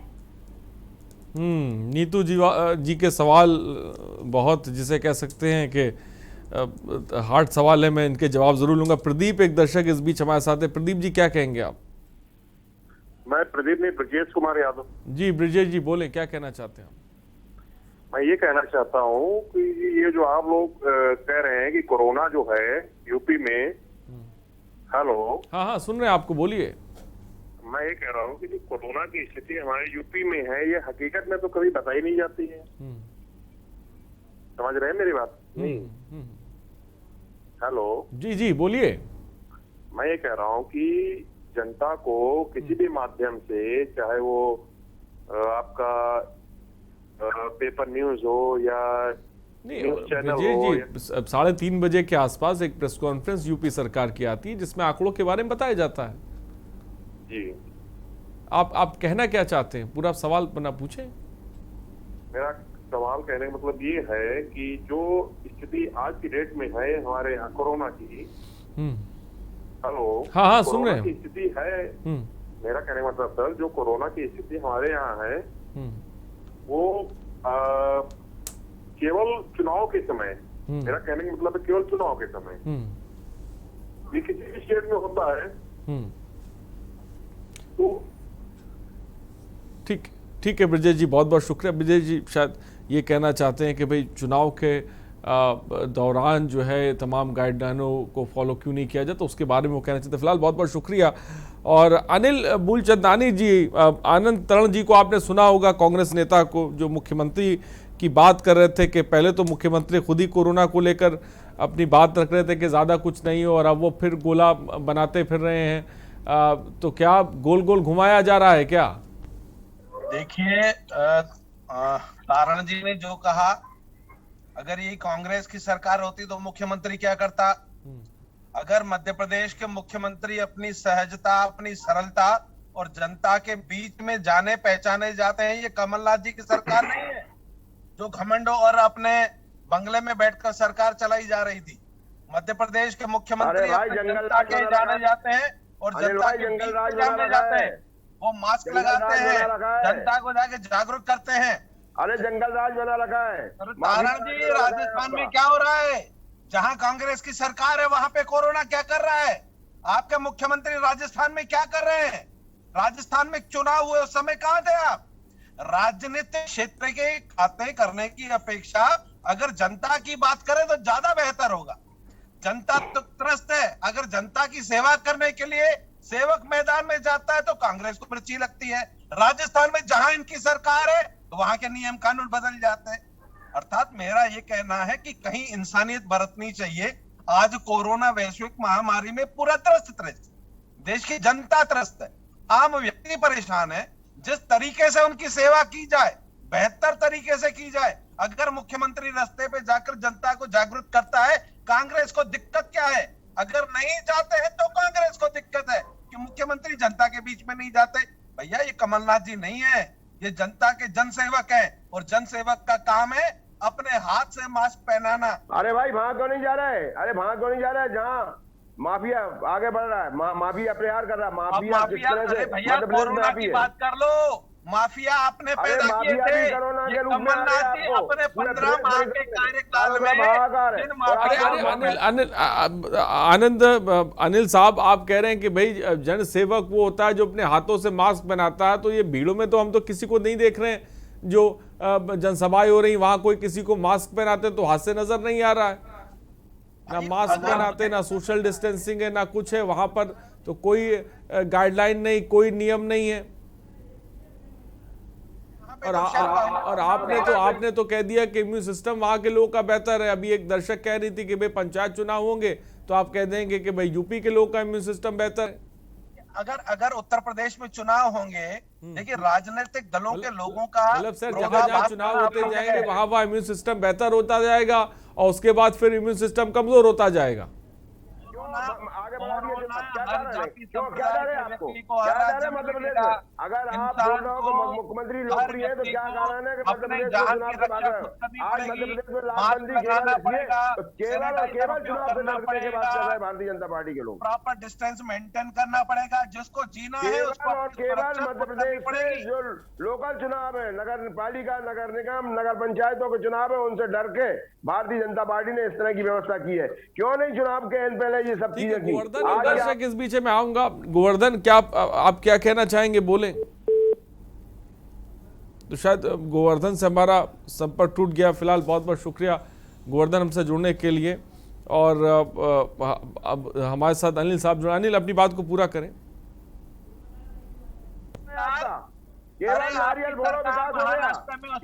A: नीतू जी के सवाल बहुत, जिसे कह सकते हैं कि हार्ड सवाल है। मैं इनके जवाब जरूर लूंगा। प्रदीप एक दर्शक इस बीच हमारे साथ है। प्रदीप जी क्या कहेंगे आप?
L: मैं प्रदीप नहीं, ब्रजेश कुमार यादव
A: जी। ब्रजेश जी बोले, क्या कहना चाहते हैं आप?
L: मैं ये कहना चाहता हूँ कि ये जो आप लोग कह रहे हैं कि कोरोना जो है यूपी में, हेलो,
A: हाँ सुन रहे हैं आपको, बोलिए।
L: मैं ये कह रहा हूँ कि जो कोरोना की स्थिति हमारे यूपी में है, ये हकीकत में तो कभी बताई नहीं जाती है। समझ रहे हैं मेरी बात? हेलो
A: जी बोलिए।
L: मैं ये कह रहा हूँ कि जनता को किसी भी माध्यम से, चाहे वो आपका पेपर न्यूज हो या न्यूज चैनल हो,
A: 3:30 बजे के आसपास एक प्रेस कॉन्फ्रेंस यूपी सरकार की आती है जिसमें आंकड़ों के बारे में बताया जाता है।
L: जी,
A: आप कहना क्या चाहते हैं? पूरा सवाल बना पूछे।
L: मेरा सवाल कहने का मतलब ये है कि जो स्थिति आज की डेट में है हमारे यहाँ कोरोना की, हेलो,
A: हाँ सुन रहे हैं,
L: की स्थिति है, मेरा कहने का मतलब सर, जो कोरोना की स्थिति हमारे यहाँ है वो केवल चुनाव के समय, मेरा कहने का मतलब है केवल चुनाव के समय, ये किसी भी स्टेट में होता है। तो
A: ठीक है ब्रजेश जी, बहुत बहुत शुक्रिया। ब्रजेश जी शायद ये कहना चाहते हैं कि भाई चुनाव के दौरान जो है तमाम गाइडलाइनों को फॉलो क्यों नहीं किया जाता, उसके बारे में वो कहना चाहते हैं। फिलहाल बहुत बहुत शुक्रिया। और अनिल मूलचंदानी जी, आनंद तरण जी को आपने सुना होगा, कांग्रेस नेता को, जो मुख्यमंत्री की बात कर रहे थे कि पहले तो मुख्यमंत्री खुद ही कोरोना को लेकर अपनी बात रख रहे थे कि ज़्यादा कुछ नहीं हो, और अब वो फिर गोला बनाते फिर रहे हैं। तो क्या गोल गोल घुमाया जा रहा है क्या?
F: देखिए, तारण जी ने जो कहा, अगर यही कांग्रेस की सरकार होती तो मुख्यमंत्री क्या करता? अगर मध्य प्रदेश के मुख्यमंत्री अपनी सहजता, अपनी सरलता और जनता के बीच में जाने पहचाने जाते हैं, ये कमलनाथ जी की सरकार नहीं है जो घमंडो और अपने बंगले में बैठकर सरकार चलाई जा रही थी। मध्य प्रदेश के मुख्यमंत्री जनता के जाने जाते हैं और जनता के बीच में जाने जाते हैं। वो मास्क लगाते हैं, जनता को जाके जागरूक करते हैं।
H: अरे जंगल राज बना रखा है।
F: तारण जी, राजस्थान में क्या हो रहा है? जहां कांग्रेस की सरकार है वहां पे कोरोना क्या कर रहा है? आपके मुख्यमंत्री राजस्थान में क्या कर रहे हैं? राजस्थान में चुनाव हुए उस समय कहां थे आप? राजनीतिक क्षेत्र के खाते करने की अपेक्षा अगर जनता की बात करें तो ज्यादा बेहतर होगा। जनता तो त्रस्त है। अगर जनता की सेवा करने के लिए सेवक मैदान में जाता है तो कांग्रेस को पर्ची लगती है। राजस्थान में जहां इनकी सरकार है तो वहां के नियम कानून बदल जाते हैं। अर्थात मेरा ये कहना है कि कहीं इंसानियत बरतनी चाहिए। आज कोरोना वैश्विक महामारी में पूरा त्रस्त, देश की जनता त्रस्त है, आम व्यक्ति परेशान है। जिस तरीके से उनकी सेवा की जाए, बेहतर तरीके से की जाए। अगर मुख्यमंत्री रास्ते पे जाकर जनता को जागरूक करता है, कांग्रेस को दिक्कत क्या है? अगर नहीं जाते हैं तो कांग्रेस को दिक्कत है कि मुख्यमंत्री जनता के बीच में नहीं जाते। भैया, ये कमलनाथ जी नहीं है, ये जनता के जनसेवक है और जनसेवक का काम है अपने हाथ से मास्क पहनाना।
H: अरे भाई, वहां क्यों नहीं जा रहा है? अरे वहां क्यों नहीं जा रहा है जहाँ माफिया आगे बढ़ रहा है, माफिया प्रहार कर रहा है। माफिया
F: भैया कोरोना की बात कर लो। माफिया आपने पैदा किए थे, ये कमलनाथ जी अपने 15 माह के कार्यकाल में।
A: अनिल साहब, आप कह रहे हैं कि भाई जन सेवक वो होता है जो अपने हाथों से मास्क बनाता है, तो ये भीड़ों में तो हम तो किसी को नहीं देख रहे हैं। जो जनसभाएं हो रही वहां कोई किसी को मास्क पहनाते तो हाथ से नजर नहीं आ रहा है, ना मास्क पहनाते, ना सोशल डिस्टेंसिंग है, ना कुछ है वहां पर। तो कोई गाइडलाइन नहीं, कोई नियम नहीं है। और आपने तो कह दिया कि इम्यून सिस्टम वहां के लोगों का बेहतर है। अभी एक दर्शक कह रही थी कि भाई पंचायत चुनाव होंगे तो आप कह देंगे कि भाई यूपी के लोगों का इम्यून सिस्टम बेहतर है।
F: अगर उत्तर प्रदेश में चुनाव होंगे, देखिए राजनीतिक दलों के लोगों का
A: मतलब सर जहां चुनाव होते जाएंगे वहां इम्यून सिस्टम बेहतर होता जाएगा और उसके बाद फिर इम्यून सिस्टम कमजोर होता जाएगा।
H: आगे बढ़ा दिया क्या डर है आपको? क्या डर है मध्य प्रदेश में? अगर आप बोल रहे हो कि मुख्यमंत्री लोकप्रिय है तो क्या कारण है कि मध्य प्रदेश में चुनाव से भाग रहे हो? आज मध्य प्रदेश में लामबंदी केवल चुनाव से भागने की बात कर रहे हैं भारतीय जनता पार्टी के लोग।
F: प्रॉपर डिस्टेंस मेंटेन करना पड़ेगा, जिसको जीना है उसको
H: केवल मध्य प्रदेश में जो लोकल चुनाव है, नगर पालिका, नगर निगम, नगर पंचायतों के चुनाव है, उनसे डर के भारतीय जनता पार्टी ने इस तरह की व्यवस्था की है। क्यों नहीं चुनाव के पहले ये सब चीजें की?
A: गोवर्धन दर्शक इस बीच में आऊंगा। गोवर्धन क्या आप क्या कहना चाहेंगे, बोलें। तो शायद गोवर्धन से हमारा संपर्क टूट गया। फिलहाल बहुत बहुत शुक्रिया गोवर्धन हमसे जुड़ने के लिए। और अब हमारे साथ अनिल साहब जुड़े। अनिल अपनी बात को पूरा करें।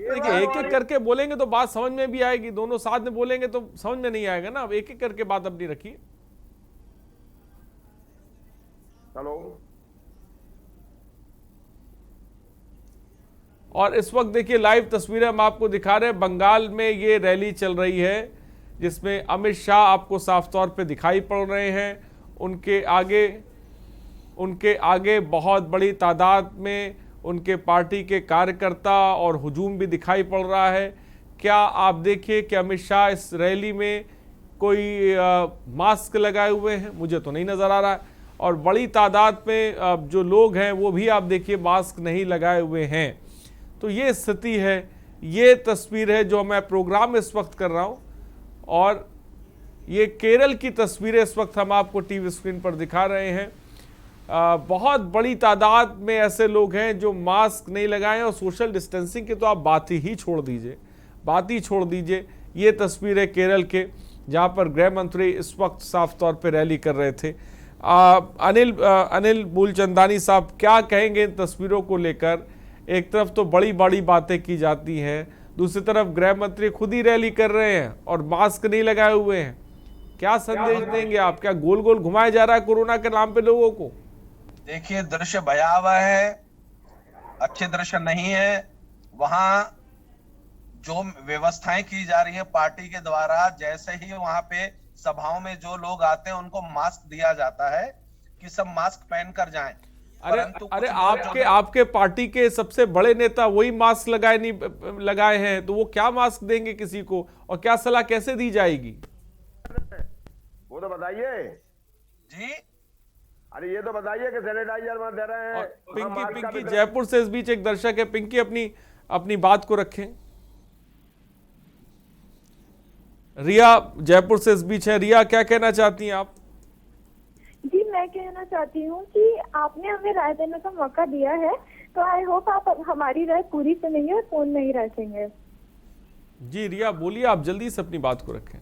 A: देखिए एक एक करके बोलेंगे तो बात समझ में भी आएगी, दोनों साथ में बोलेंगे तो समझ में नहीं आएगा ना। एक एक करके बात अपनी रखिए।
H: हेलो।
A: और इस वक्त देखिए लाइव तस्वीरें हम आपको दिखा रहे हैं। बंगाल में ये रैली चल रही है जिसमें अमित शाह आपको साफ तौर पे दिखाई पड़ रहे हैं। उनके आगे बहुत बड़ी तादाद में उनके पार्टी के कार्यकर्ता और हुजूम भी दिखाई पड़ रहा है। क्या आप देखिए कि अमित शाह इस रैली में कोई मास्क लगाए हुए हैं? मुझे तो नहीं नजर आ रहा है। और बड़ी तादाद में जो लोग हैं वो भी आप देखिए मास्क नहीं लगाए हुए हैं। तो ये स्थिति है, ये तस्वीर है जो मैं प्रोग्राम इस वक्त कर रहा हूं। और ये केरल की तस्वीरें इस वक्त हम आपको टीवी स्क्रीन पर दिखा रहे हैं। बहुत बड़ी तादाद में ऐसे लोग हैं जो मास्क नहीं लगाए और सोशल डिस्टेंसिंग की तो आप बात ही छोड़ दीजिए। ये तस्वीर है केरल के, जहां पर गृह मंत्री इस वक्त साफ तौर पर रैली कर रहे थे। अनिल मूलचंदानी साहब क्या कहेंगे इन तस्वीरों को लेकर? एक तरफ तो बड़ी बड़ी बातें की जाती हैं, दूसरी तरफ गृह मंत्री खुद ही रैली कर रहे हैं और मास्क नहीं लगाए हुए हैं। क्या संदेश देंगे आप? क्या गोल गोल घुमाया जा रहा है कोरोना के नाम पे लोगों को?
F: देखिए दृश्य भयावह है, अच्छे दृश्य नहीं है। वहां जो व्यवस्थाएं की जा रही है पार्टी के द्वारा, जैसे ही वहां पे सभाओं में जो लोग आते हैं उनको मास्क दिया जाता है कि सब मास्क पहन कर जाएं।
A: अरे आपके पार्टी के सबसे बड़े नेता वही मास्क लगाए हैं, तो वो क्या मास्क देंगे किसी को और क्या सलाह कैसे दी जाएगी?
H: वो तो बताइए
F: जी।
H: अरे ये तो बताइए कि सैनिटाइजर मत दे रहे हैं।
A: पिंकी जयपुर से इस बीच एक दर्शक है। पिंकी अपनी बात को रखें। रिया जयपुर से इस बीच है। रिया क्या कहना चाहती हैं आप?
M: जी मैं कहना चाहती हूँ कि आपने हमें राय देने का मौका दिया है, तो आई होप आप हमारी राय पूरी सुनेंगे और फोन नहीं रखेंगे।
A: जी रिया बोलिए, आप जल्दी से अपनी बात को रखें।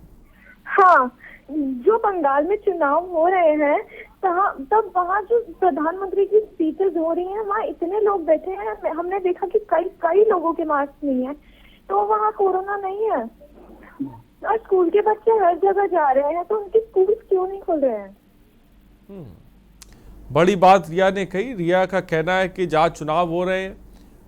M: हाँ, जो बंगाल में चुनाव हो रहे हैं तब वहाँ जो प्रधानमंत्री की स्पीचेस हो रही हैं, वहाँ इतने लोग बैठे हैं, हमने देखा कि कई लोगों के मास्क नहीं है, तो वहाँ कोरोना नहीं है। और स्कूल के बच्चे हर जगह जा रहे हैं, तो उनके स्कूल क्यों नहीं खुल रहे हैं?
A: बड़ी बात रिया ने कही। रिया का कहना है कि जहाँ चुनाव हो रहे हैं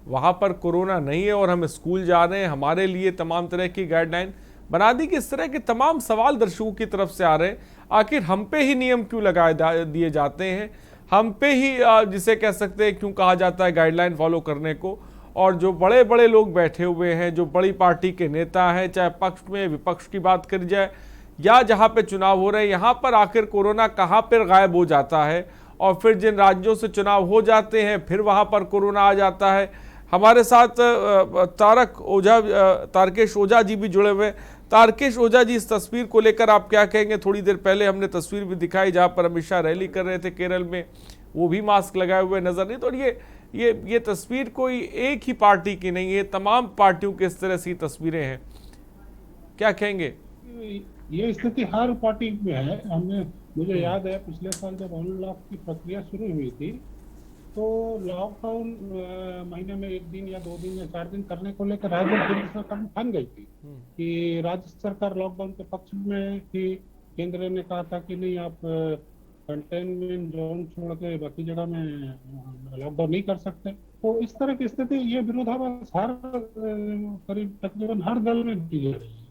A: वहां पर कोरोना नहीं है और हम स्कूल जा रहे हैं, हमारे लिए तमाम तरह की गाइडलाइन बना दी कि इस तरह के तमाम सवाल दर्शकों की तरफ से आ रहे हैं। आखिर हम पे ही नियम क्यों लगाए दिए जाते हैं? हम पे ही जिसे कह सकते हैं क्यों कहा जाता है गाइडलाइन फॉलो करने को? और जो बड़े बड़े लोग बैठे हुए हैं, जो बड़ी पार्टी के नेता हैं, चाहे पक्ष में विपक्ष की बात करी जाए या जहां पे चुनाव हो रहे हैं, यहाँ पर आखिर कोरोना कहाँ पर गायब हो जाता है? और फिर जिन राज्यों से चुनाव हो जाते हैं फिर वहां पर कोरोना आ जाता है। हमारे साथ तारकेश ओझा जी भी जुड़े हुए। तारकेश ओझा जी, इस तस्वीर को लेकर आप क्या कहेंगे? थोड़ी देर पहले हमने तस्वीर भी दिखाई जहां पर अमित शाह रैली कर रहे थे केरल में, वो भी मास्क लगाए हुए नजर नहीं। तो ये तस्वीर कोई एक ही पार्टी की नहीं है, तमाम पार्टियों के इस तरह से तस्वीरें हैं, क्या कहेंगे?
C: ये स्थिति हर पार्टी में है। मुझे याद है पिछले साल जब अनलॉक की प्रक्रिया शुरू हुई थी तो लॉकडाउन महीने में 1 दिन या 2 दिन या 4 दिन करने को लेकर राज्य केंद्र सरकार ठान गई थी कि राज्य सरकार लॉकडाउन के पक्ष में थी। केंद्र ने कहा था कि नहीं, आप कंटेनमेंट जोन छोड़ के बाकी जगह में लॉकडाउन नहीं कर सकते। तो इस तरह की स्थिति, ये विरोधाभास करीब तकरीबन हर दल में की जा रही है।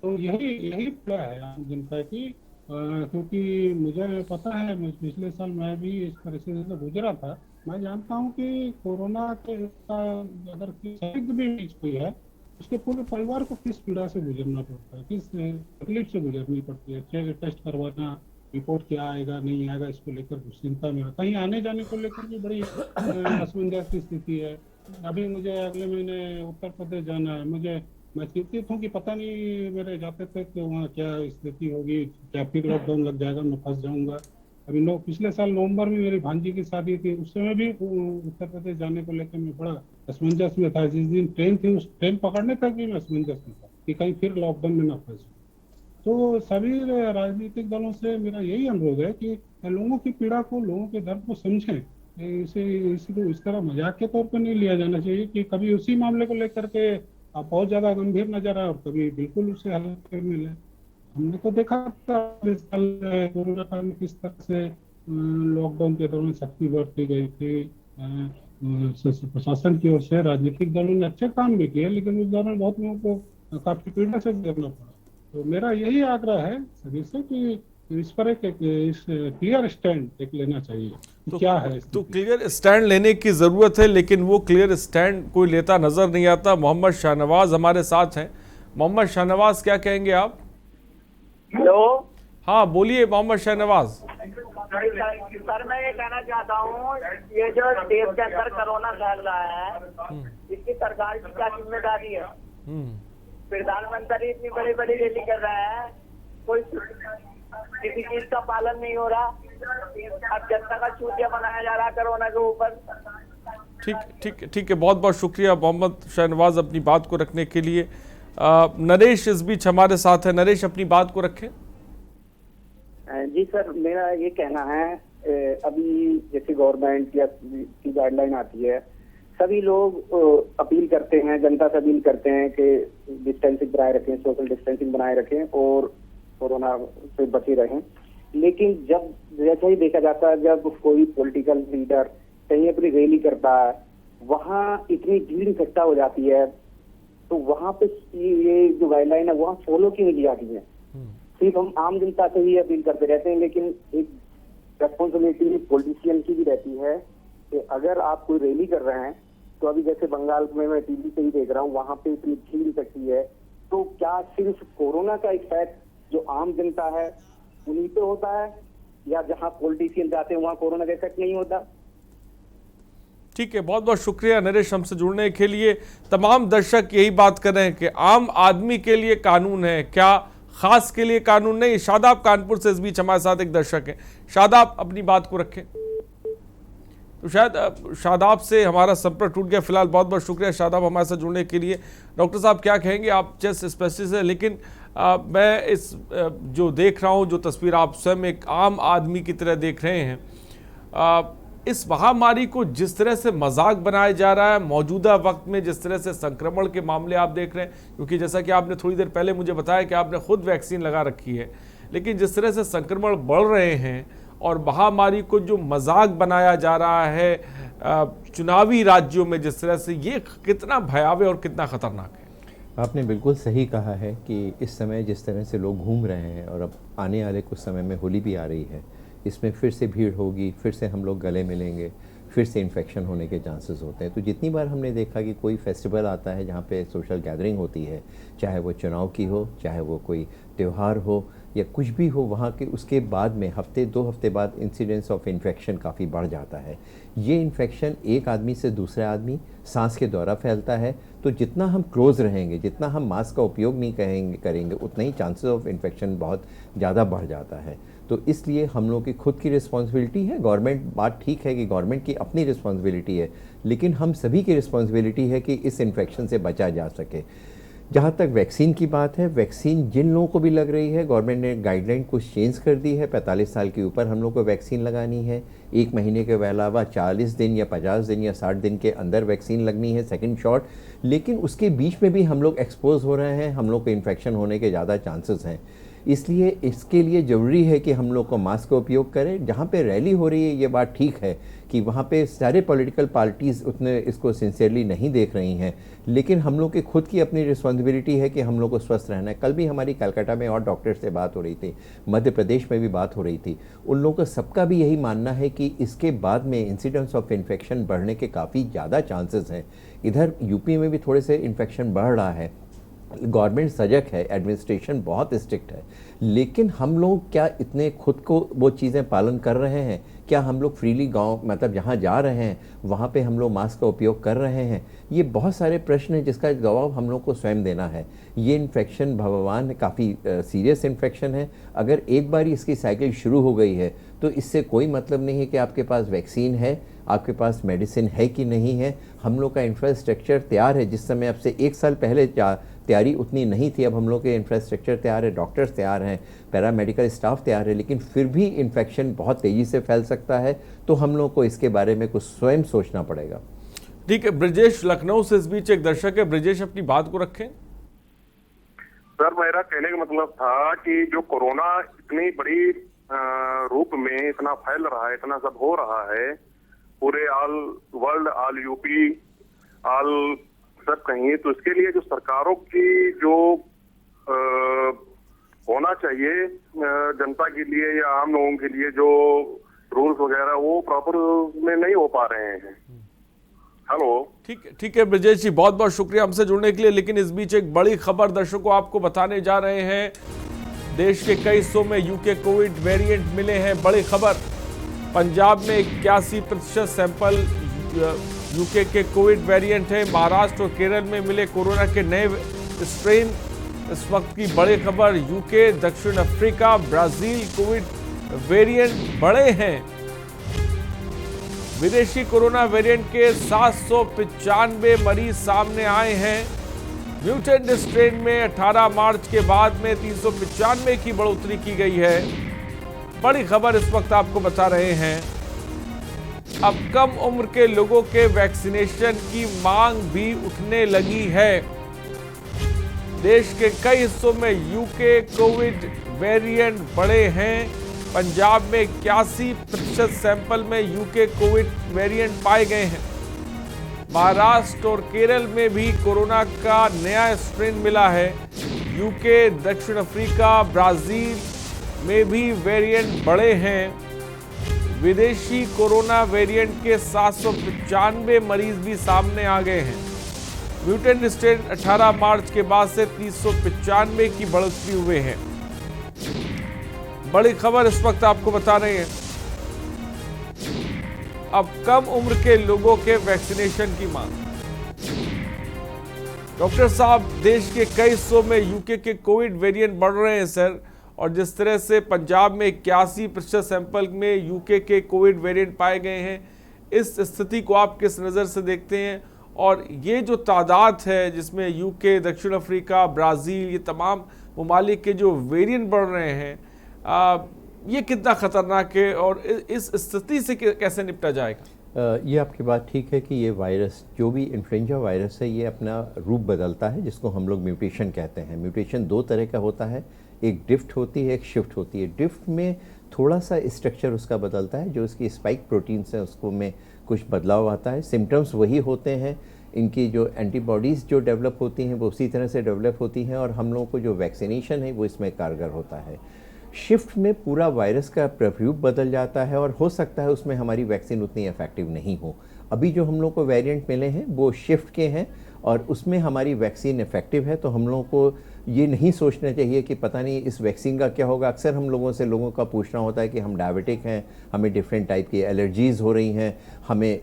C: तो यही प्ले है आम जनता की, क्योंकि मुझे पता है, पिछले साल मैं भी इस परिस्थिति से गुजरा था। मैं जानता हूँ कि कोरोना के अगर संदिग्ध भी मरीज कोई है, उसके पूरे परिवार को किस पीड़ा से गुजरना पड़ता है, किस तकलीफ से गुजरनी पड़ती है। टेस्ट करवाना, रिपोर्ट क्या आएगा नहीं आएगा, इसको लेकर चिंता में, कहीं आने जाने को लेकर भी बड़ी असमंजस की स्थिति है। अभी मुझे अगले महीने उत्तर प्रदेश जाना है, मैं चिंतित हूँ कि पता नहीं मेरे जाते थे कि वहाँ क्या स्थिति होगी, क्या फिर लॉकडाउन लग जाएगा, मैं फंस जाऊंगा। अभी पिछले साल नवंबर में मेरी भांजी की शादी थी, उस समय भी उत्तर प्रदेश जाने को लेकर मैं बड़ा असमंजस में था। जिस दिन ट्रेन थी, उस ट्रेन पकड़ने तक भी मैं असमंजस में था कि कहीं फिर लॉकडाउन में ना फंस। तो सभी राजनीतिक दलों से मेरा यही अनुरोध है कि लोगों की पीड़ा को, लोगों के दर्द को समझें। इसे इस तरह मजाक के तौर पर नहीं लिया जाना चाहिए कि कभी उसी मामले को लेकर के आप बहुत ज्यादा गंभीर नजर आए और कभी बिल्कुल उसे हल्के में ले। हमने तो देखा था इस साल कोरोना काल में किस तरह से लॉकडाउन के दौरान सख्ती बरती गई थी। प्रशासन की ओर से राजनीतिक दलों ने अच्छे काम भी किए, लेकिन उस दौरान बहुत लोगों को काफी पीड़ा से गुजरना पड़ा। तो मेरा यही आग्रह है सभी से कि इस पर एक क्लियर स्टैंड लेना चाहिए। तो क्या है
A: तो क्लियर स्टैंड लेने की जरूरत है, लेकिन वो क्लियर स्टैंड कोई लेता नजर नहीं आता। मोहम्मद शाहनवाज हमारे साथ हैं। मोहम्मद शाहनवाज, क्या कहेंगे आप?
D: हेलो,
A: हाँ बोलिए मोहम्मद शाहनवाज।
D: सर मैं ये कहना चाहता हूँ, ये जो देश के अंदर कोरोना फैल रहा है, इसकी सरकार की क्या जिम्मेदारी है? प्रधानमंत्री इतनी बड़ी बड़ी रैली कर रहा है, कोई किसी चीज का पालन नहीं हो रहा, अब जनता का चूतिया बनाया जा रहा है कोरोना के ऊपर।
A: ठीक है, बहुत बहुत शुक्रिया मोहम्मद शाहनवाज अपनी बात को रखने के लिए। नरेश इस बीच हमारे साथ है। नरेश, अपनी बात को रखें।
N: जी सर, मेरा ये कहना है, अभी जैसे गवर्नमेंट या की गाइडलाइन आती है, सभी लोग अपील करते हैं, जनता से अपील करते हैं कि डिस्टेंसिंग बनाए रखें, सोशल डिस्टेंसिंग बनाए रखें और कोरोना से बचे रहें। लेकिन जब जैसा ही देखा जाता है, जब कोई पॉलिटिकल लीडर कहीं अपनी रैली करता है, वहाँ इतनी भीड़ इकट्ठा हो जाती है, तो वहाँ पे ये जो गाइडलाइन है वहाँ फॉलो क्यों नहीं की जाती है? सिर्फ हम आम जनता से ही अपील करते रहते हैं, लेकिन एक रेस्पॉन्सिबिलिटी पॉलिटिशियन की भी रहती है कि अगर आप कोई रैली कर रहे हैं, तो अभी जैसे बंगाल में मैं टीवी से ही देख रहा हूँ, वहाँ पे इतनी भीड़ इकट्ठी है, तो क्या सिर्फ कोरोना का इफेक्ट जो आम जनता है उन्हीं पे होता है, या जहाँ पॉलिटिशियन जाते हैं वहाँ कोरोना का इफेक्ट नहीं होता?
A: ठीक है, बहुत बहुत शुक्रिया नरेश हमसे जुड़ने के लिए। तमाम दर्शक यही बात कर रहे हैं कि आम आदमी के लिए कानून है, क्या खास के लिए कानून नहीं? शादाब कानपुर से इस बीच हमारे साथ एक दर्शक है। शादाब, अपनी बात को रखें। तो शायद शादाब से हमारा संपर्क टूट गया। फिलहाल बहुत बहुत शुक्रिया शादाब हमारे साथ जुड़ने के लिए। डॉक्टर साहब, क्या कहेंगे? आप चेस्ट स्पेशलिस्ट हैं, लेकिन मैं इस जो देख रहा हूं, जो तस्वीर आप स्वयं एक आम आदमी की तरह देख रहे हैं, इस महामारी को जिस तरह से मजाक बनाया जा रहा है, मौजूदा वक्त में जिस तरह से संक्रमण के मामले आप देख रहे हैं, क्योंकि जैसा कि आपने थोड़ी देर पहले मुझे बताया कि आपने खुद वैक्सीन लगा रखी है, लेकिन जिस तरह से संक्रमण बढ़ रहे हैं और महामारी को जो मजाक बनाया जा रहा है चुनावी राज्यों में, जिस तरह से, ये कितना भयावह और कितना खतरनाक है?
E: आपने बिल्कुल सही कहा है कि इस समय जिस तरह से लोग घूम रहे हैं, और अब आने वाले कुछ समय में होली भी आ रही है, इसमें फिर से भीड़ होगी, फिर से हम लोग गले मिलेंगे, फिर से इन्फेक्शन होने के चांसेस होते हैं। तो जितनी बार हमने देखा कि कोई फेस्टिवल आता है जहाँ पे सोशल गैदरिंग होती है, चाहे वो चुनाव की हो, चाहे वो कोई त्यौहार हो या कुछ भी हो, वहाँ के उसके बाद में हफ्ते 2 हफ्ते बाद इंसिडेंस ऑफ इन्फेक्शन काफ़ी बढ़ जाता है। ये इन्फेक्शन एक आदमी से दूसरे आदमी सांस के द्वारा फैलता है। तो जितना हम क्लोज रहेंगे, जितना हम मास्क का उपयोग नहीं करेंगे, उतना ही चांसेस ऑफ इन्फेक्शन बहुत ज़्यादा बढ़ जाता है। तो इसलिए हम लोग की खुद की रिस्पॉन्सिबिलिटी है। गवर्नमेंट, बात ठीक है कि गवर्नमेंट की अपनी रिस्पॉन्सिबिलिटी है, लेकिन हम सभी की रिस्पॉन्सिबिलिटी है कि इस इन्फेक्शन से बचा जा सके। जहाँ तक वैक्सीन की बात है, वैक्सीन जिन लोगों को भी लग रही है, गवर्नमेंट ने गाइडलाइन कुछ चेंज कर दी है। 45 साल के ऊपर हम लोग को वैक्सीन लगानी है। 1 महीने के अलावा 40 दिन या 50 दिन या 60 दिन के अंदर वैक्सीन लगनी है, सेकंड शॉट। लेकिन उसके बीच में भी हम लोग एक्सपोज हो रहे हैं, हम लोग को इन्फेक्शन होने के ज़्यादा चांसेस हैं। इसलिए इसके लिए ज़रूरी है कि हम लोग को मास्क का उपयोग करें। जहाँ पे रैली हो रही है ये बात ठीक है कि वहाँ पे सारे पॉलिटिकल पार्टीज़ उतने इसको सिंसियरली नहीं देख रही हैं, लेकिन हम लोग की खुद की अपनी रिस्पॉन्सिबिलिटी है कि हम लोग को स्वस्थ रहना है। कल भी हमारी कलकत्ता में और डॉक्टर से बात हो रही थी, मध्य प्रदेश में भी बात हो रही थी। उन लोगों का सबका भी यही मानना है कि इसके बाद में इंसिडेंस ऑफ इन्फेक्शन बढ़ने के काफ़ी ज़्यादा चांसेस हैं। इधर यूपी में भी थोड़े से इन्फेक्शन बढ़ रहा है, गवर्नमेंट सजग है, एडमिनिस्ट्रेशन बहुत स्ट्रिक्ट है, लेकिन हम लोग क्या इतने खुद को वो चीज़ें पालन कर रहे हैं? क्या हम लोग फ्रीली गांव मतलब जहाँ जा रहे हैं वहाँ पे हम लोग मास्क का उपयोग कर रहे हैं? ये बहुत सारे प्रश्न हैं जिसका जवाब हम लोग को स्वयं देना है। ये इन्फेक्शन भगवान काफ़ी सीरियस इन्फेक्शन है। अगर एक बार इसकी साइकिल शुरू हो गई है तो इससे कोई मतलब नहीं है कि आपके पास वैक्सीन है, आपके पास मेडिसिन है कि नहीं है। हम लोग का इंफ्रास्ट्रक्चर तैयार है। जिस समय अब से 1 साल पहले तैयारी उतनी नहीं थी, अब हम लोग के इंफ्रास्ट्रक्चर तैयार है, डॉक्टर्स तैयार हैं, पैरामेडिकल स्टाफ तैयार है, लेकिन फिर भी इन्फेक्शन बहुत तेज़ी से फैल सकता है। तो हम लोग को इसके बारे में कुछ स्वयं सोचना पड़ेगा।
A: ठीक है, ब्रजेश लखनऊ से इस बीच एक दर्शक है। ब्रजेश अपनी बात को रखें।
L: सर, मेरा कहने का मतलब था कि जो कोरोना इतनी बड़ी रूप में इतना फैल रहा है, इतना सब हो रहा है, पूरे all world, all UP, all सब कहीं, तो इसके लिए जो सरकारों की जो होना चाहिए जनता के लिए या आम लोगों के लिए जो रूल्स वगैरह वो प्रॉपर में नहीं हो पा रहे हैं। हेलो,
A: ठीक है ब्रजेश जी, बहुत बहुत शुक्रिया हमसे जुड़ने के लिए। लेकिन इस बीच एक बड़ी खबर दर्शकों आपको बताने जा रहे हैं। देश के कई हिस्सों में यूके कोविड वेरिएंट मिले हैं। बड़ी खबर, पंजाब में 81% सैंपल यूके के कोविड वेरिएंट है। महाराष्ट्र और केरल में मिले कोरोना के नए स्ट्रेन। इस वक्त की बड़ी खबर, यूके, दक्षिण अफ्रीका, ब्राजील कोविड वेरिएंट बढ़े हैं। विदेशी कोरोना वेरिएंट के 795 मरीज सामने आए हैं। म्यूटेंट स्ट्रेन में 18 मार्च के बाद में 395 की बढ़ोतरी की गई है। बड़ी खबर इस वक्त आपको बता रहे हैं। अब कम उम्र के लोगों के वैक्सीनेशन की मांग भी उठने लगी है। देश के कई हिस्सों में यूके कोविड वेरिएंट बढ़े हैं। पंजाब में 81% सैंपल में यूके कोविड वेरिएंट पाए गए हैं। महाराष्ट्र और केरल में भी कोरोना का नया स्ट्रेन मिला है। यूके, दक्षिण अफ्रीका, ब्राजील में भी वेरिएंट बढ़े हैं। विदेशी कोरोना वेरिएंट के 795 मरीज भी सामने आ गए हैं। म्यूटेंट स्ट्रेन 18 मार्च के बाद से 395 की बढ़ोतरी हुए हैं। बड़ी खबर इस वक्त आपको बता रहे हैं। अब कम उम्र के लोगों के वैक्सीनेशन की मांग। डॉक्टर साहब, देश के कई हिस्सों में यूके के कोविड वेरिएंट बढ़ रहे हैं सर, और जिस तरह से पंजाब में 81% सैंपल में यूके के कोविड वेरिएंट पाए गए हैं, इस स्थिति को आप किस नज़र से देखते हैं? और ये जो तादाद है जिसमें यूके, दक्षिण अफ्रीका, ब्राज़ील, ये तमाम ममालिक के जो वेरिएंट बढ़ रहे हैं, ये कितना ख़तरनाक है और इस स्थिति से कैसे निपटा जाएगा?
E: ये आपकी बात ठीक है कि ये वायरस, जो भी इन्फ्लुएंजा वायरस है, ये अपना रूप बदलता है, जिसको हम लोग म्यूटेशन कहते हैं। म्यूटेशन 2 तरह का होता है, एक ड्रिफ्ट होती है, एक शिफ्ट होती है। ड्रिफ्ट में थोड़ा सा स्ट्रक्चर उसका बदलता है, जो उसकी स्पाइक प्रोटीन्स हैं उसको में कुछ बदलाव आता है। सिम्टम्स वही होते हैं, इनकी जो एंटीबॉडीज़ जो डेवलप होती हैं वो उसी तरह से डेवलप होती हैं, और हम लोगों को जो वैक्सीनेशन है वो इसमें कारगर होता है। शिफ्ट में पूरा वायरस का प्ररूप बदल जाता है और हो सकता है उसमें हमारी वैक्सीन उतनी इफेक्टिव नहीं हो। अभी जो हम लोग को वेरिएंट मिले हैं वो शिफ्ट के हैं और उसमें हमारी वैक्सीन इफेक्टिव है, तो हम लोगों को ये नहीं सोचना चाहिए कि पता नहीं इस वैक्सीन का क्या होगा। अक्सर हम लोगों का पूछना होता है कि हम डायबिटिक हैं, हमें डिफरेंट टाइप की एलर्जीज़ हो रही हैं, हमें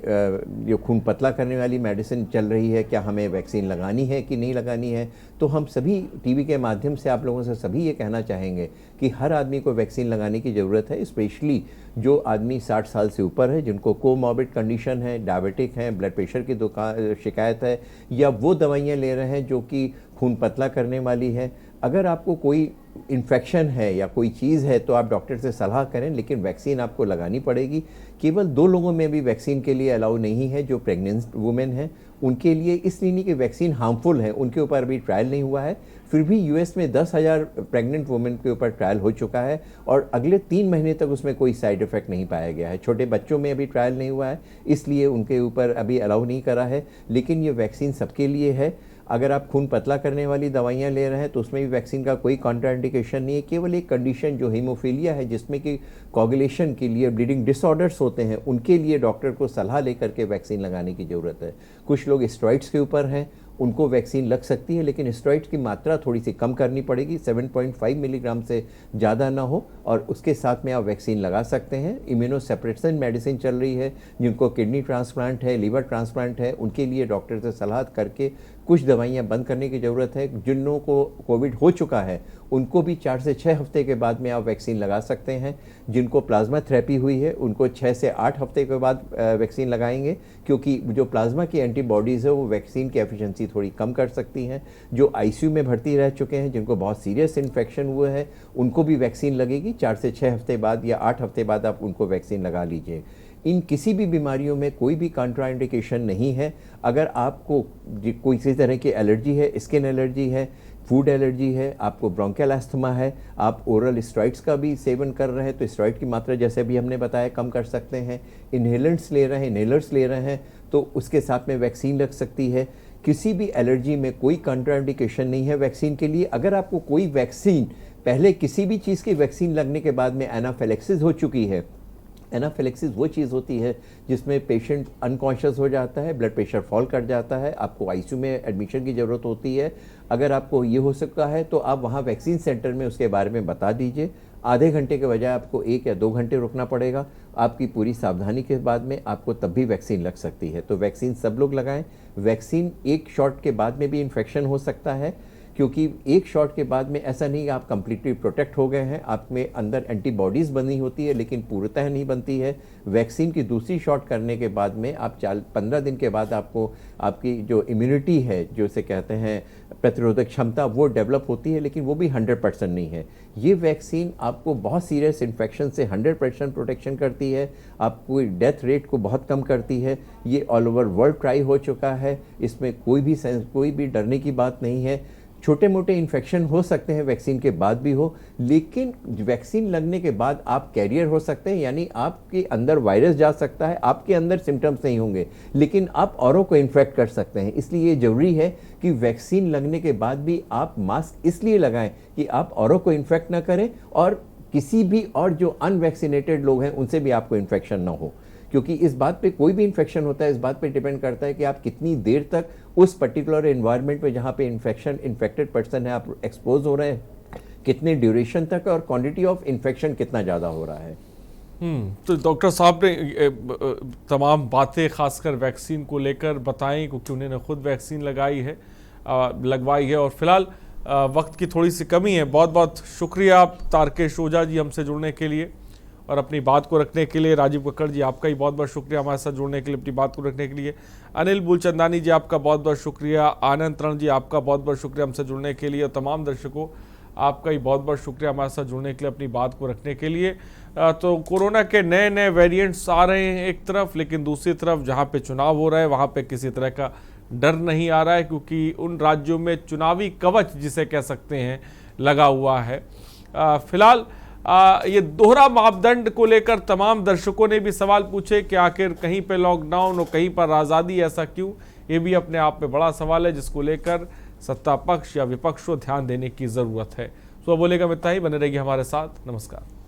E: जो खून पतला करने वाली मेडिसिन चल रही है, क्या हमें वैक्सीन लगानी है कि नहीं लगानी है। तो हम सभी टीवी के माध्यम से आप लोगों से सभी ये कहना चाहेंगे कि हर आदमी को वैक्सीन लगाने की ज़रूरत है, स्पेशली जो आदमी 60 साल से ऊपर है, जिनको कोमॉर्बिड कंडीशन है, डायबिटिक हैं, ब्लड प्रेशर की शिकायत है, या वो दवाइयाँ ले रहे हैं जो कि खून पतला करने वाली है। अगर आपको कोई इन्फेक्शन है या कोई चीज़ है तो आप डॉक्टर से सलाह करें, लेकिन वैक्सीन आपको लगानी पड़ेगी। केवल 2 लोगों में भी वैक्सीन के लिए अलाउ नहीं है, जो प्रेग्नेंट वुमेन हैं उनके लिए, इसलिए नहीं कि वैक्सीन हार्मफुल है, उनके ऊपर अभी ट्रायल नहीं हुआ है, फिर भी यूएस में 10,000 प्रेग्नेंट वुमेन के ऊपर ट्रायल हो चुका है और अगले 3 महीने तक उसमें कोई साइड इफेक्ट नहीं पाया गया है। छोटे बच्चों में अभी ट्रायल नहीं हुआ है, इसलिए उनके ऊपर अभी अलाउ नहीं करा है। लेकिन ये वैक्सीन सबके लिए है। अगर आप खून पतला करने वाली दवाइयाँ ले रहे हैं तो उसमें भी वैक्सीन का कोई कॉन्ट्राइंडिकेशन नहीं है। केवल एक कंडीशन जो हीमोफीलिया है, जिसमें कि कोगुलेशन के लिए ब्लीडिंग डिसऑर्डर्स होते हैं, उनके लिए डॉक्टर को सलाह लेकर के वैक्सीन लगाने की ज़रूरत है। कुछ लोग स्टेरॉइड्स के ऊपर हैं, उनको वैक्सीन लग सकती है, लेकिन स्टेरॉइड्स की मात्रा थोड़ी सी कम करनी पड़ेगी, 7.5 मिलीग्राम से ज़्यादा ना हो, और उसके साथ में आप वैक्सीन लगा सकते हैं। इम्यूनोसेप्रेशन मेडिसिन चल रही है, जिनको किडनी ट्रांसप्लांट है, लीवर ट्रांसप्लांट है, उनके लिए डॉक्टर से सलाह करके कुछ दवाइयाँ बंद करने की ज़रूरत है। जिनको को कोविड हो चुका है उनको भी 4 से 6 हफ्ते के बाद में आप वैक्सीन लगा सकते हैं। जिनको प्लाज्मा थेरेपी हुई है उनको 6 से 8 हफ्ते के बाद वैक्सीन लगाएंगे, क्योंकि जो प्लाज्मा की एंटीबॉडीज़ है वो वैक्सीन की एफिशिएंसी थोड़ी कम कर सकती हैं। जो आईसीयू में भर्ती रह चुके हैं, जिनको बहुत सीरियस इन्फेक्शन हुए हैं, उनको भी वैक्सीन लगेगी। 4 से 6 हफ्ते बाद या 8 हफ्ते बाद आप उनको वैक्सीन लगा लीजिए। इन किसी भी बीमारियों में कोई भी कॉन्ट्राइंडिकेशन नहीं है। अगर आपको कोई किसी तरह की एलर्जी है, स्किन एलर्जी है, फूड एलर्जी है, आपको ब्रोंकियल अस्थमा है, आप ओरल स्टेरॉइड्स का भी सेवन कर रहे हैं तो स्टेरॉइड की मात्रा जैसे भी हमने बताया कम कर सकते हैं। इनहेलेंट्स ले रहे हैं, इनहेलर्स ले रहे हैं तो उसके साथ में वैक्सीन लग सकती है। किसी भी एलर्जी में कोई कॉन्ट्राइंडिकेशन नहीं है वैक्सीन के लिए। अगर आपको कोई वैक्सीन पहले किसी भी चीज़ की वैक्सीन लगने के बाद में एनाफिलैक्सिस हो चुकी है, एनाफिलैक्सिस वो चीज़ होती है जिसमें पेशेंट अनकॉन्शियस हो जाता है, ब्लड प्रेशर फॉल कर जाता है, आपको आईसीयू में एडमिशन की ज़रूरत होती है। अगर आपको ये हो सकता है तो आप वहाँ वैक्सीन सेंटर में उसके बारे में बता दीजिए। आधे घंटे के बजाय आपको 1 या 2 घंटे रुकना पड़ेगा। आपकी पूरी सावधानी के बाद में आपको तब भी वैक्सीन लग सकती है। तो वैक्सीन सब लोग लगाएं। वैक्सीन एक शॉट के बाद में भी इन्फेक्शन हो सकता है, क्योंकि एक शॉट के बाद में ऐसा नहीं आप कंप्लीटली प्रोटेक्ट हो गए हैं, आप में अंदर एंटीबॉडीज़ बनी होती है लेकिन पूर्णतः नहीं बनती है। वैक्सीन की दूसरी शॉट करने के बाद में आप 15 दिन के बाद आपको आपकी जो इम्यूनिटी है, जो इसे कहते हैं प्रतिरोधक क्षमता, वो डेवलप होती है, लेकिन वो भी 100% नहीं है। ये वैक्सीन आपको बहुत सीरियस इन्फेक्शन से 100% प्रोटेक्शन करती है, आपको डेथ रेट को बहुत कम करती है। ये ऑल ओवर वर्ल्ड ट्राई हो चुका है, इसमें कोई भी डरने की बात नहीं है। छोटे मोटे इन्फेक्शन हो सकते हैं वैक्सीन के बाद भी हो, लेकिन वैक्सीन लगने के बाद आप कैरियर हो सकते हैं, यानी आपके अंदर वायरस जा सकता है, आपके अंदर सिम्टम्स नहीं होंगे लेकिन आप औरों को इन्फेक्ट कर सकते हैं। इसलिए ये ज़रूरी है कि वैक्सीन लगने के बाद भी आप मास्क इसलिए लगाएं कि आप औरों को इन्फेक्ट ना करें और किसी भी और जो अनवैक्सीनेटेड लोग हैं उनसे भी आपको इन्फेक्शन ना हो, क्योंकि इस बात पे कोई भी इन्फेक्शन होता है इस बात पे डिपेंड करता है कि आप कितनी देर तक उस पर्टिकुलर एनवायरनमेंट में जहाँ पे इन्फेक्टेड पर्सन है आप एक्सपोज हो रहे हैं, कितने ड्यूरेशन तक और क्वांटिटी ऑफ इन्फेक्शन कितना ज़्यादा हो रहा है।
A: तो डॉक्टर साहब ने तमाम बातें खासकर वैक्सीन को लेकर बताई, क्योंकि उन्होंने खुद वैक्सीन लगवाई है और फिलहाल वक्त की थोड़ी सी कमी है। बहुत बहुत शुक्रिया आप तारकेश ओझा जी हमसे जुड़ने के लिए और अपनी बात को रखने के लिए। राजीव कक्कड़ जी आपका ही बहुत बहुत शुक्रिया हमारे साथ जुड़ने के लिए, अपनी बात को रखने के लिए। अनिल बुलचंदानी जी आपका बहुत बहुत शुक्रिया। आनंद रण जी आपका बहुत बहुत शुक्रिया हमसे जुड़ने के लिए। और तमाम दर्शकों आपका ही बहुत बहुत शुक्रिया हमारे साथ जुड़ने के लिए, अपनी बात को रखने के लिए। तो कोरोना के नए नए वेरिएंट्स आ रहे हैं एक तरफ, लेकिन दूसरी तरफ जहाँ पे चुनाव हो रहा है वहाँ पे किसी तरह का डर नहीं आ रहा है, क्योंकि उन राज्यों में चुनावी कवच जिसे कह सकते हैं लगा हुआ है। फिलहाल ये दोहरा मापदंड को लेकर तमाम दर्शकों ने भी सवाल पूछे कि आखिर कहीं पे लॉकडाउन और कहीं पर आज़ादी, ऐसा क्यों? ये भी अपने आप में बड़ा सवाल है जिसको लेकर सत्ता पक्ष या विपक्ष को ध्यान देने की ज़रूरत है। तो बोलेगा मित्ता ही बने रहेगी हमारे साथ। नमस्कार।